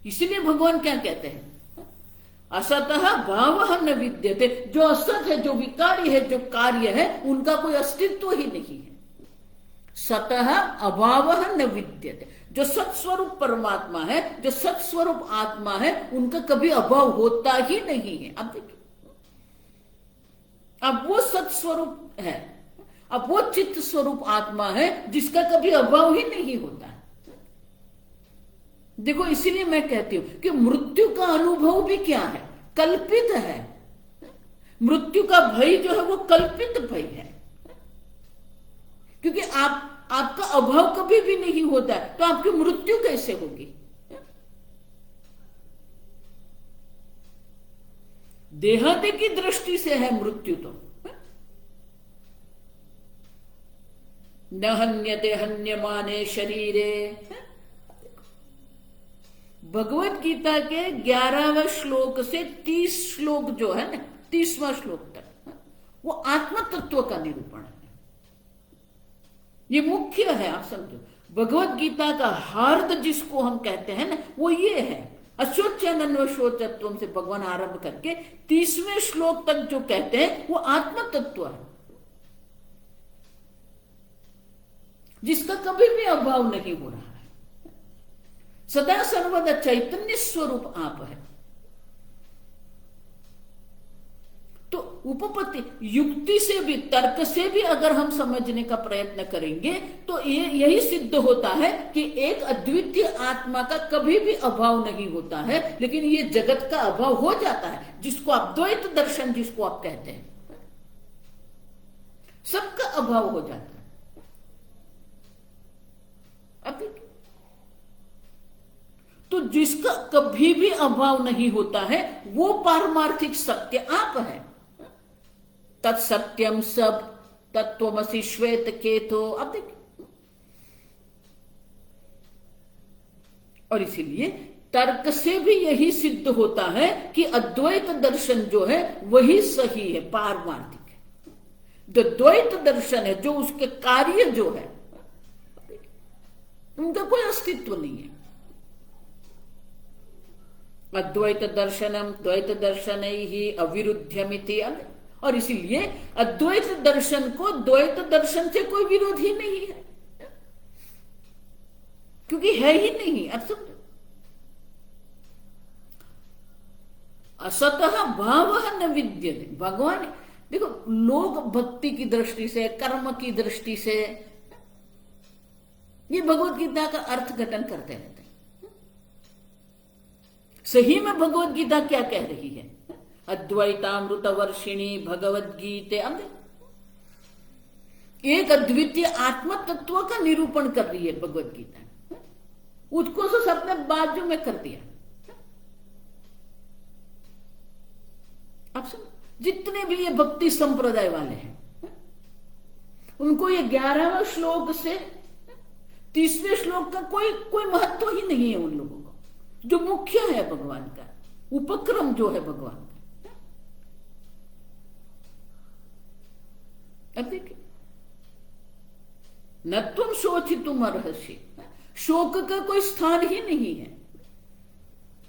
इसलिए भगवान क्या कहते हैं? असतः भावः न विद्यते। जो असत है, जो विकारी है, जो कार्य है, उनका कोई अस्तित्व ही नहीं है। सतः अभावः न विद्यते। जो सत्स्वरूप परमात्मा है, जो सत्स्वरूप आत्मा है, उनका कभी अभाव होता ही नहीं है। अब देखिए, अब वो सत्स्वरूप है, अब वो चित्त स्वरूप आत्मा है जिसका कभी अभाव ही नहीं होता है। देखो, इसीलिए मैं कहती हूं कि मृत्यु का अनुभव भी क्या है? कल्पित है। मृत्यु का भय जो है वो कल्पित भय है, क्योंकि आपका अभाव कभी भी नहीं होता है, तो आपकी मृत्यु कैसे होगी? देहादि की दृष्टि से है मृत्यु तो। न हन्यते हन्यमाने शरीरे। भगवत गीता के 11वें श्लोक से 30 श्लोक जो है ना, 30वां श्लोक तक, वो आत्म तत्व का निरूपण है। ये मुख्य है, आप समझो। भगवत गीता का हार्द जिसको हम कहते हैं ना, वो ये है। अशोचनन्वशोचत्वम से भगवान आरंभ करके 30वें श्लोक तक जो कहते हैं वो आत्म तत्व है, जिसका कभी भी अभाव नहीं हो रहा है। सदा सर्वदा चैतन्य स्वरूप आप है। तो उपपत्ति युक्ति से भी, तर्क से भी अगर हम समझने का प्रयत्न करेंगे तो यही सिद्ध होता है कि एक अद्वितीय आत्मा का कभी भी अभाव नहीं होता है, लेकिन ये जगत का अभाव हो जाता है, जिसको आप द्वैत दर्शन जिसको आप कहते हैं, सबका अभाव हो जाता है। अब तो जिसका कभी भी अभाव नहीं होता है वो पारमार्थिक सत्य आप है। तत्सत्यम सब तत्वमसि श्वेत केतो। अब देखिए, और इसीलिए तर्क से भी यही सिद्ध होता है कि अद्वैत दर्शन जो है वही सही है, पारमार्थिक है। जो द्वैत दर्शन है, जो उसके कार्य जो है, उनका कोई अस्तित्व नहीं है। अद्वैत दर्शनम द्वैत दर्शन ही अविरुद्धमिति। और इसीलिए अद्वैत दर्शन को द्वैत दर्शन से कोई विरोध ही नहीं है, क्योंकि है ही नहीं। अब समझो, असतः भावः न विद्यते। भगवान देखो, लोग भक्ति की दृष्टि से, कर्म की दृष्टि से ये भगवत गीता का अर्थ घटन करते रहते हैं। सही में भगवत गीता क्या कह रही है? अद्वैतामृत वर्षिणी भगवत गीते। एक अद्वितीय आत्म तत्व का निरूपण कर रही है भगवत गीता। उसको तो सबने बाजू में कर दिया। आप सुन, जितने भी ये भक्ति संप्रदाय वाले हैं, उनको ये 11वें श्लोक से 30वें श्लोक का कोई कोई महत्व ही नहीं है। उन लोगों को जो मुख्य है भगवान का उपक्रम जो है भगवान का। अब देखिए, न तुम शोचितुम अर्हसि, शोक का कोई स्थान ही नहीं है,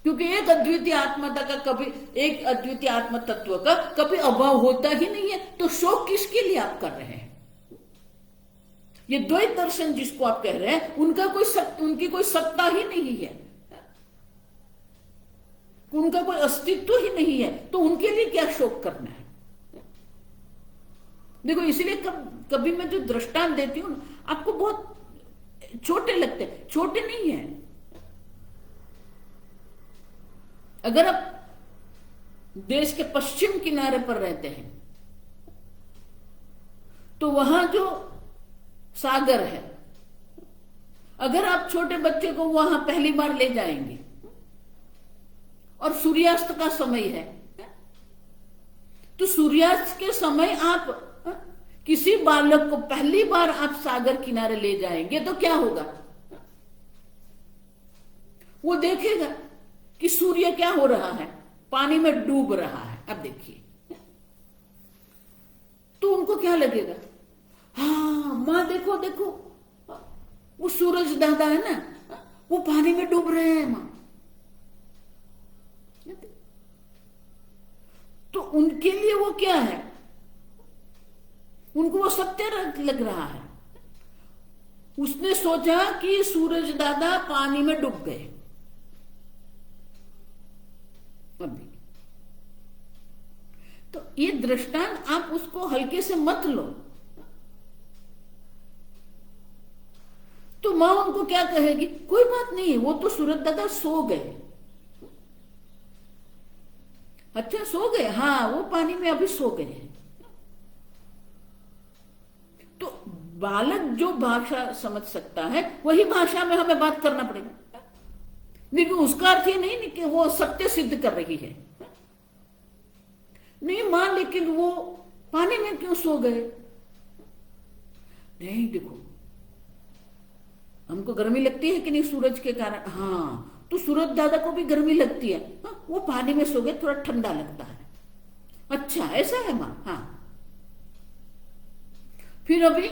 क्योंकि एक अद्वितीय आत्मता का कभी, एक अद्वितीय आत्म तत्व का कभी अभाव होता ही नहीं है। तो शोक किसके लिए आप कर रहे हैं? ये द्वैत दर्शन जिसको आप कह रहे हैं, उनकी कोई सत्ता ही नहीं है, उनका कोई अस्तित्व ही नहीं है, तो उनके लिए क्या शोक करना है? देखो, इसीलिए कभी मैं जो दृष्टांत देती हूं आपको बहुत छोटे लगते हैं, छोटे नहीं है। अगर आप देश के पश्चिम किनारे पर रहते हैं तो वहां जो सागर है, अगर आप छोटे बच्चे को वहां पहली बार ले जाएंगे और सूर्यास्त का समय है, तो सूर्यास्त के समय आप किसी बालक को पहली बार आप सागर किनारे ले जाएंगे तो क्या होगा? वो देखेगा कि सूर्य क्या हो रहा है, पानी में डूब रहा है। अब देखिए, तो उनको क्या लगेगा? हाँ मां देखो देखो, वो सूरज दादा है ना, वो पानी में डूब रहे हैं मां। तो उनके लिए वो क्या है? उनको वो सत्य लग रहा है। उसने सोचा कि सूरज दादा पानी में डूब गए। अभी तो ये दृष्टांत आप उसको हल्के से मत लो। तो मां उनको क्या कहेगी? कोई बात नहीं है, वो तो सूरज दादा सो गए। अच्छा सो गए, हाँ वो पानी में अभी सो गए हैं। तो बालक जो भाषा समझ सकता है वही भाषा में हमें बात करना पड़ेगा। लेकिन उसका अर्थ ये नहीं कि वो सत्य सिद्ध कर रही है। नहीं मां, लेकिन वो पानी में क्यों सो गए? नहीं देखो, हमको गर्मी लगती है कि नहीं सूरज के कारण? हाँ, तो सूरज दादा को भी गर्मी लगती है। हाँ, वो पानी में सो गए, थोड़ा ठंडा लगता है। अच्छा ऐसा है मां? हाँ। फिर अभी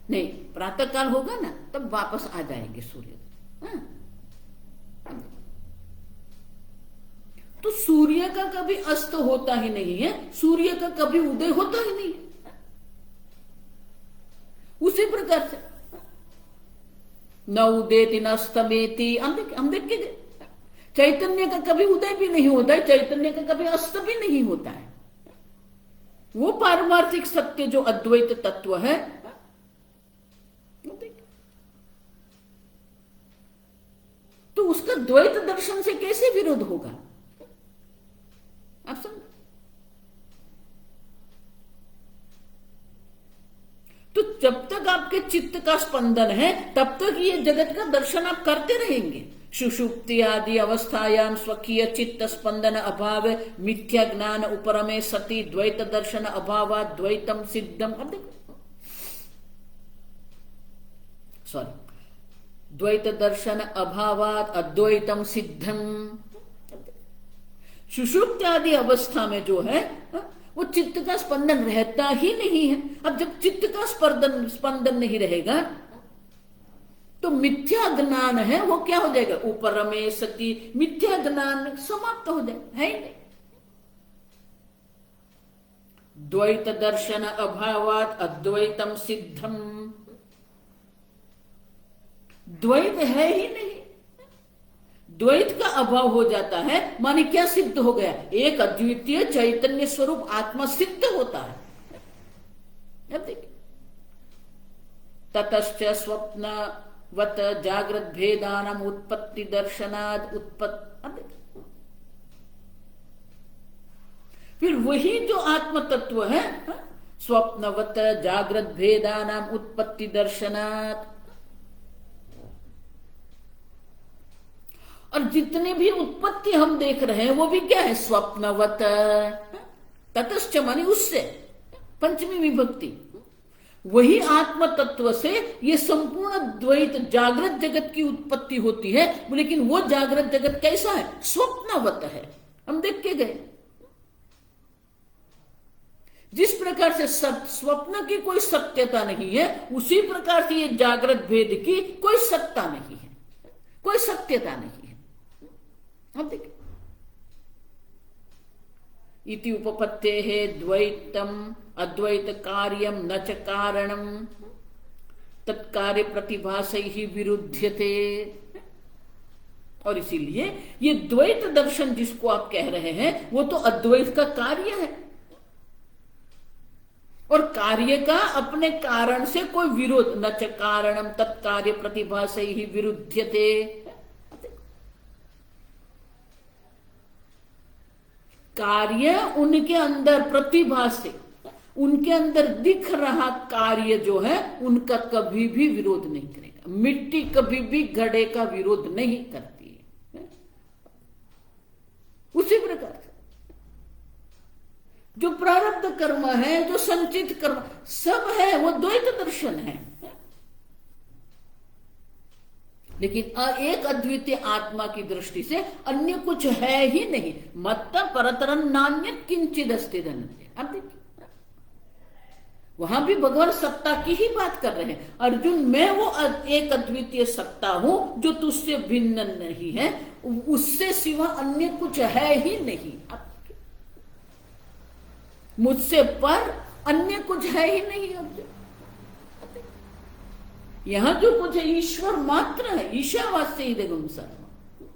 नहीं, प्रातः काल होगा ना तब वापस आ जाएंगे सूर्य। हाँ। तो सूर्य का कभी अस्त होता ही नहीं है, सूर्य का कभी उदय होता ही नहीं है। उसी प्रकार से न उदेति न अस्तमेति, हम देखेंगे चैतन्य का कभी उदय भी नहीं होता है, चैतन्य का कभी अस्त भी नहीं होता है। वो पारमार्थिक सत्य जो अद्वैत तत्व है, तो उसका द्वैत दर्शन से कैसे विरोध होगा? आप समझ? तो जब तक आपके चित्त का स्पंदन है तब तक ये जगत का दर्शन आप करते रहेंगे। सुषुप्ति आदि अवस्थायाम स्वकीय चित्त स्पंदन अभाव मिथ्या ज्ञान उपरमे सती द्वैत दर्शन अभावात् द्वैतम सिद्धम। अब देखो, सॉरी, द्वैत दर्शन अभावात् अद्वैतम सिद्धम। सुषुप्ति आदि अवस्था में जो है वो चित्त का स्पंदन रहता ही नहीं है। अब जब चित्त का स्पंदन नहीं रहेगा तो मिथ्या ज्ञान है वो क्या हो जाएगा? उपरमे सती, मिथ्या ज्ञान समाप्त हो जाएगा, है ही नहीं। द्वैत दर्शन अभावात् अद्वैतम सिद्धम, द्वैत है ही नहीं। द्वैत का अभाव हो जाता है माने क्या सिद्ध हो गया? एक अद्वितीय चैतन्य स्वरूप आत्मा सिद्ध होता है। अब देखिए, ततश्च स्वप्नवत जागृत भेदानाम उत्पत्ति दर्शनाद उत्पत्ति। फिर वही जो आत्म तत्व है, स्वप्नवत जागृत भेदानाम उत्पत्ति दर्शनाद, और जितनी भी उत्पत्ति हम देख रहे हैं वो भी क्या है, स्वप्नवत। ततश्च माने उससे, पंचमी विभक्ति, वही आत्म तत्व से ये संपूर्ण द्वैत जागृत जगत की उत्पत्ति होती है। लेकिन वो जागृत जगत कैसा है, स्वप्नवत है। हम देख के गए जिस प्रकार से स्वप्न की कोई सत्यता नहीं है, उसी प्रकार से ये जागृत भेद की कोई सत्ता नहीं है, कोई सत्यता नहीं है। हम देखिए, इति उपपत्तेः द्वैतम अद्वैत कार्यम न च कारणम तत्कार्य प्रतिभासैः विरुध्यते। और इसीलिए ये द्वैत दर्शन जिसको आप कह रहे हैं वो तो अद्वैत का कार्य है, और कार्य का अपने कारण से कोई विरोध, न च कारणम तत्कार्य प्रतिभासैः विरुध्यते। कार्य उनके अंदर प्रतिभा से, उनके अंदर दिख रहा कार्य जो है उनका कभी भी विरोध नहीं करेगा। मिट्टी कभी भी घड़े का विरोध नहीं करती है। उसी प्रकार से जो प्रारब्ध कर्म है, जो संचित कर्म सब है, वो द्वैत दर्शन है। लेकिन एक अद्वितीय आत्मा की दृष्टि से अन्य कुछ है ही नहीं। मत्त परतरं नान्यत् किंचिद अस्ति धनंजय। अब देखिए, वहां भी भगवान सत्ता की ही बात कर रहे हैं। अर्जुन, मैं वो एक अद्वितीय सत्ता हूं जो तुझसे भिन्न नहीं है, उससे सिवा अन्य कुछ है ही नहीं। मुझसे पर अन्य कुछ है ही नहीं। अर्जुन, यहां जो कुछ है ईश्वर मात्र है, ईशावास्य इदगम सर्वम्।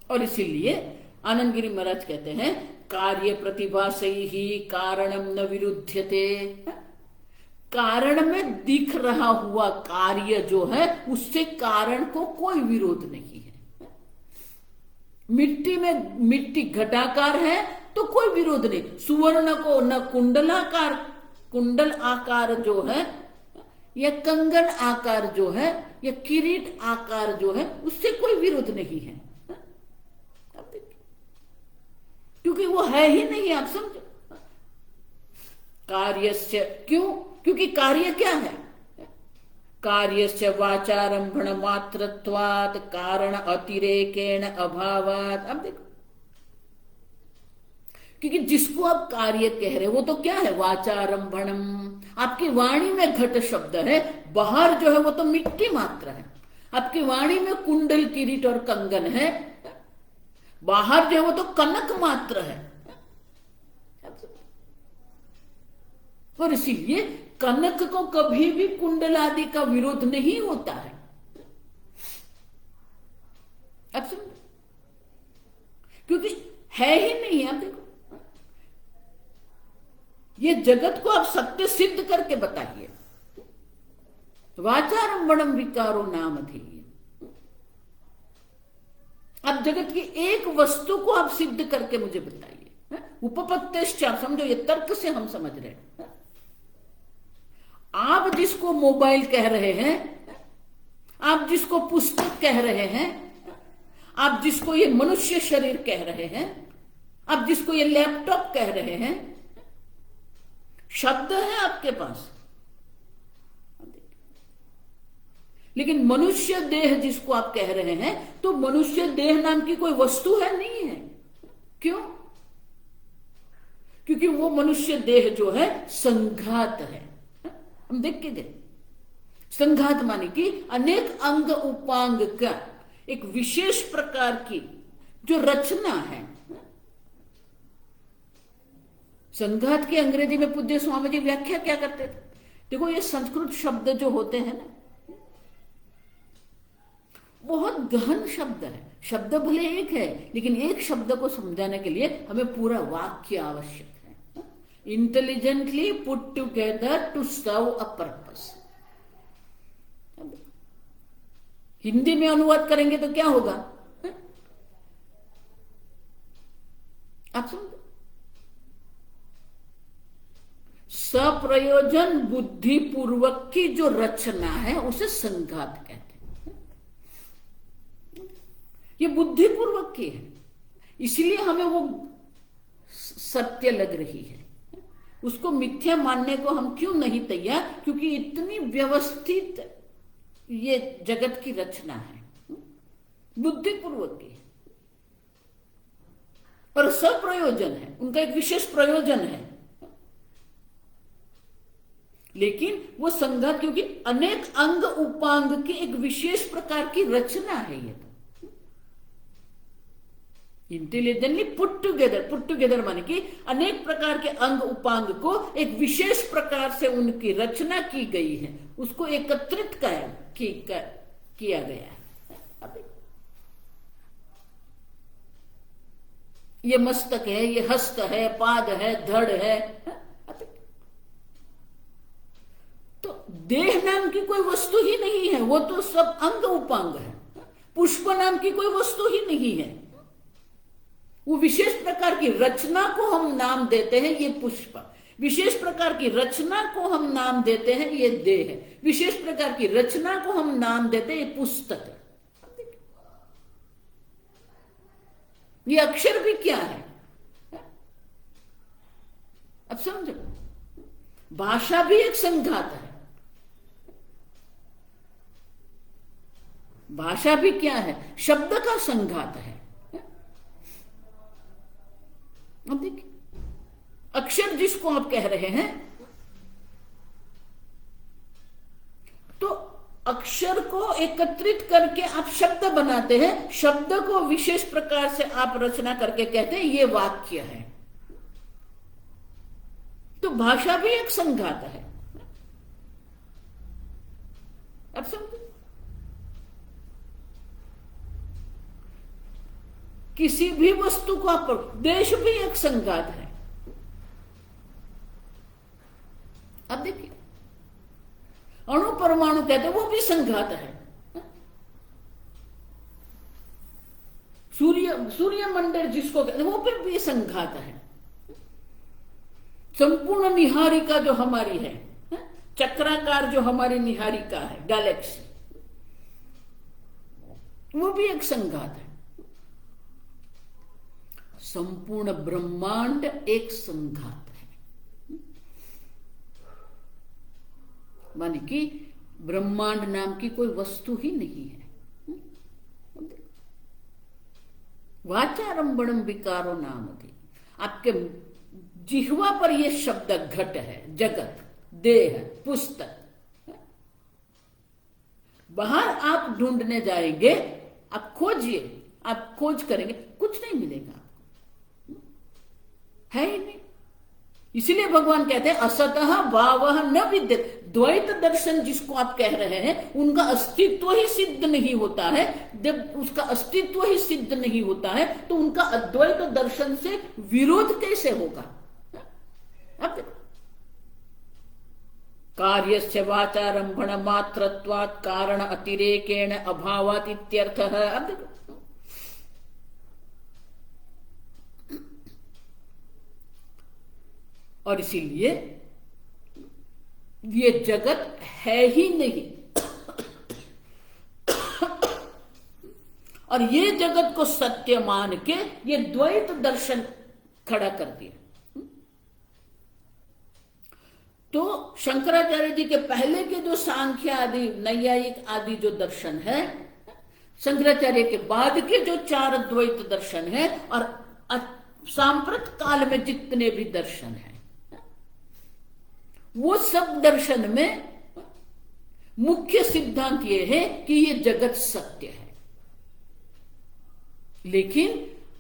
और इसीलिए आनंद गिरी महाराज कहते हैं, कार्य प्रतिभा से ही कारणम न विरुध्यते। कारण में दिख रहा हुआ कार्य जो है उससे कारण को कोई विरोध नहीं है। मिट्टी में मिट्टी घटाकार है तो कोई विरोध नहीं। सुवर्ण को न कुंडलाकार, कुंडल आकार जो है या कंगन आकार जो है या किरीट आकार जो है उससे कोई विरोध नहीं है, क्योंकि वो है ही नहीं। आप समझो, कार्यस्य, क्यों? क्योंकि कार्य क्या है, कार्यस्य वाचारंभण मात्रत्वात् कारण अतिरेकेण अभावात्। अब देखो, क्योंकि जिसको आप कार्य कह रहे हो वो तो क्या है, वाचारंभणम। आपकी वाणी में घट शब्द है, बाहर जो है वो तो मिट्टी मात्र है। आपकी वाणी में कुंडल किरीट और कंगन है, बाहर जो है वो तो कनक मात्र है। और इसीलिए कनक को कभी भी कुंडल आदि का विरोध नहीं होता है। अब समझो, क्योंकि है ही नहीं। आप देखो, ये जगत को आप सत्य सिद्ध करके बताइए। वाचारंभणम विकारो नाम थी। अब जगत की एक वस्तु को आप सिद्ध करके मुझे बताइए। उपपत्तिश्च, आप समझो, ये तर्क से हम समझ रहे हैं। आप जिसको मोबाइल कह रहे हैं, आप जिसको पुस्तक कह रहे हैं, आप जिसको ये मनुष्य शरीर कह रहे हैं, आप जिसको ये लैपटॉप कह रहे हैं, शब्द है आपके पास। लेकिन मनुष्य देह जिसको आप कह रहे हैं, तो मनुष्य देह नाम की कोई वस्तु है, नहीं है। क्यों? क्योंकि वो मनुष्य देह जो है संघात है। हम देख के गए, संघात माने कि अनेक अंग उपांग का एक विशेष प्रकार की जो रचना है। संघात की अंग्रेजी में पूज्य स्वामी जी व्याख्या क्या करते थे? देखो, ये संस्कृत शब्द जो होते हैं ना, बहुत गहन शब्द है। शब्द भले एक है, लेकिन एक शब्द को समझाने के लिए हमें पूरा वाक्य आवश्यक है। Intelligently put together to serve a purpose. Hindi में अनुवाद करेंगे तो क्या होगा? आप समझो, सप्रयोजन बुद्धिपूर्वक की जो रचना है उसे संघात कहते हैं। ये बुद्धिपूर्वक की है, इसलिए हमें वो सत्य लग रही है। उसको मिथ्या मानने को हम क्यों नहीं तैयार? क्योंकि इतनी व्यवस्थित ये जगत की रचना है, बुद्धिपूर्वक की, और सब प्रयोजन है, उनका एक विशेष प्रयोजन है। लेकिन वो संघात, क्योंकि अनेक अंग उपांग की एक विशेष प्रकार की रचना है, ये इंटेलिजेंटली पुट टुगेदर माने कि अनेक प्रकार के अंग उपांग को एक विशेष प्रकार से उनकी रचना की गई है, उसको एकत्रित किया गया है। ये मस्तक है, ये हस्त है, पाद है, धड़ है। तो देह नाम की कोई वस्तु ही नहीं है, वो तो सब अंग उपांग है। पुष्प नाम की कोई वस्तु ही नहीं है, वो विशेष प्रकार की रचना को हम नाम देते हैं, ये पुष्प। विशेष प्रकार की रचना को हम नाम देते हैं, ये देह है। विशेष प्रकार की रचना को हम नाम देते हैं, ये पुस्तक है। ये अक्षर भी क्या है? अब समझो, भाषा भी एक संघात है। भाषा भी क्या है? शब्द का संघात है। अब देखिए, अक्षर जिसको आप कह रहे हैं, तो अक्षर को एकत्रित करके आप शब्द बनाते हैं, शब्द को विशेष प्रकार से आप रचना करके कहते हैं ये वाक्य है। तो भाषा भी एक संघात है। अब समझो, किसी भी वस्तु को आप, देश भी एक संघात है। अब देखिए, अणु परमाणु कहते हैं, वो भी संघात है। सूर्यमंडल जिसको कहते हैं, वो भी संघात है। संपूर्ण निहारिका जो हमारी है, चक्राकार जो हमारी निहारिका है, गैलेक्सी, वो भी एक संघात है। संपूर्ण ब्रह्मांड एक संघात है, माने कि ब्रह्मांड नाम की कोई वस्तु ही नहीं है। वाचारंभणम विकारो नाम थी, आपके जिह्वा पर यह शब्द घट है, जगत, देह, पुस्तक। बाहर आप ढूंढने जाएंगे, आप खोजिए, आप खोज करेंगे, कुछ नहीं मिलेगा, है ही नहीं। इसलिए भगवान कहते हैं असतः भावः न विद्यते। द्वैत दर्शन जिसको आप कह रहे हैं, उनका अस्तित्व ही सिद्ध नहीं होता है। जब उसका अस्तित्व ही सिद्ध नहीं होता है, तो उनका अद्वैत दर्शन से विरोध कैसे होगा? अब कार्यस्य वाचारंभण मात्रत्वात् कारण अतिरेकेण अभावात् इत्यर्थः। अब देखो, और इसीलिए ये जगत है ही नहीं, और ये जगत को सत्य मान के ये द्वैत दर्शन खड़ा कर दिया। तो शंकराचार्य जी के पहले के जो सांख्य आदि, नैयायिक आदि जो दर्शन है, शंकराचार्य के बाद के जो चार द्वैत दर्शन है, और सांप्रत काल में जितने भी दर्शन हैं, वो सब दर्शन में मुख्य सिद्धांत ये है कि ये जगत सत्य है। लेकिन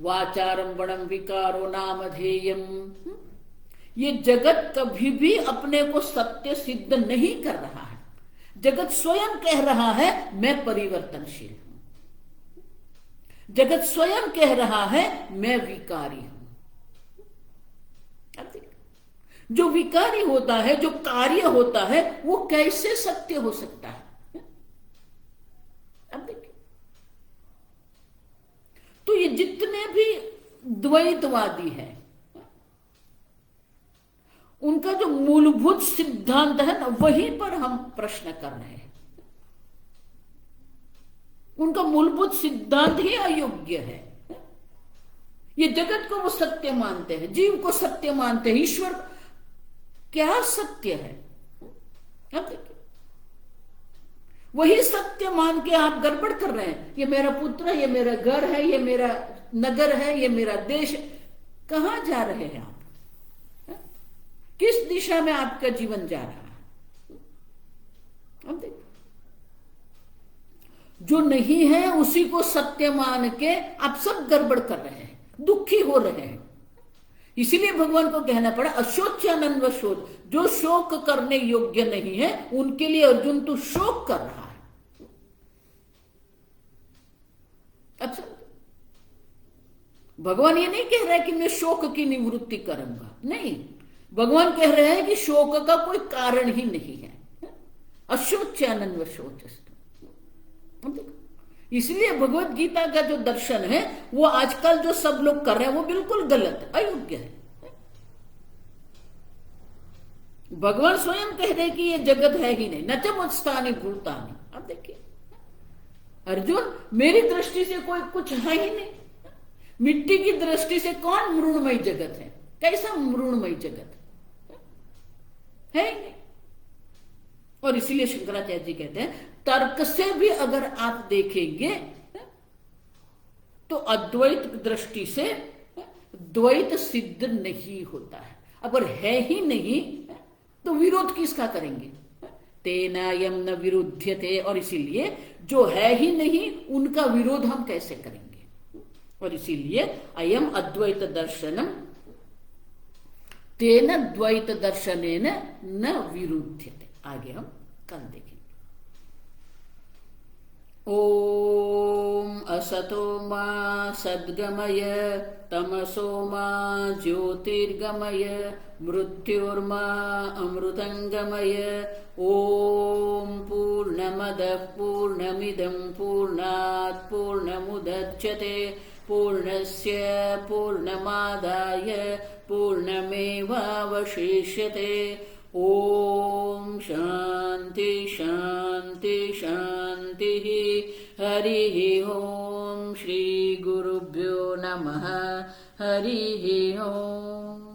वाचारंभणम विकारो नामधेयम, ये जगत कभी भी अपने को सत्य सिद्ध नहीं कर रहा है। जगत स्वयं कह रहा है मैं परिवर्तनशील हूं। जगत स्वयं कह रहा है मैं विकारी हूं। जो विकारी होता है, जो कार्य होता है, वो कैसे सत्य हो सकता है? अब देखिए, तो ये जितने भी द्वैतवादी हैं, उनका जो मूलभूत सिद्धांत है ना, वहीं पर हम प्रश्न कर रहे हैं। उनका मूलभूत सिद्धांत ही अयोग्य है। ये जगत को वो सत्य मानते हैं, जीव को सत्य मानते हैं, ईश्वर क्या सत्य है? अब देखिए, वही सत्य मान के आप गड़बड़ कर रहे हैं। ये मेरा पुत्र है, ये मेरा घर है, ये मेरा नगर है, ये मेरा देश। कहां जा रहे हैं आप? किस दिशा में आपका जीवन जा रहा है? अब देखो, जो नहीं है उसी को सत्य मान के आप सब गड़बड़ कर रहे हैं, दुखी हो रहे हैं। इसीलिए भगवान को कहना पड़ा अशोच्यानन्व शोच, जो शोक करने योग्य नहीं है उनके लिए अर्जुन तू शोक कर रहा है। अच्छा, भगवान ये नहीं कह रहा है कि मैं शोक की निवृत्ति करूंगा, नहीं, भगवान कह रहे हैं कि शोक का कोई कारण ही नहीं है। अशोच्यानन्व शोच। इसलिए भगवत गीता का जो दर्शन है वो आजकल जो सब लोग कर रहे हैं वो बिल्कुल गलत है, अयोग्य है। भगवान स्वयं कह रहे कि ये जगत है ही नहीं, न च मत्स्थानि भूतानि। अब देखिए अर्जुन, मेरी दृष्टि से कोई कुछ है ही नहीं। मिट्टी की दृष्टि से कौन मृणमयी जगत है? कैसा मृणमयी जगत है ही नहीं। और इसीलिए शंकराचार्य जी कहते हैं तर्क से भी अगर आप देखेंगे तो अद्वैत दृष्टि से द्वैत सिद्ध नहीं होता है। अगर है ही नहीं तो विरोध किसका करेंगे? तेना यम न विरुध्यते। और इसीलिए जो है ही नहीं उनका विरोध हम कैसे करेंगे? और इसीलिए अयम अद्वैत दर्शनम तेन द्वैत दर्शनेन न विरुध्यते। आगे हम कल देखेंगे। ओम असतो मा सद्गमय तमसो मा ज्योतिर्गमय मृत्युर्मा अमृतंगमय। ओम पूर्णमदः पूर्णमिदं पूर्णात् पूर्णमुदच्यते पूर्णस्य पूर्णमादाय पूर्णमेवावशिष्यते। ओम शांति शांति शांति। हरि ओम। श्री गुरुभ्यो नमः। हरि ओम।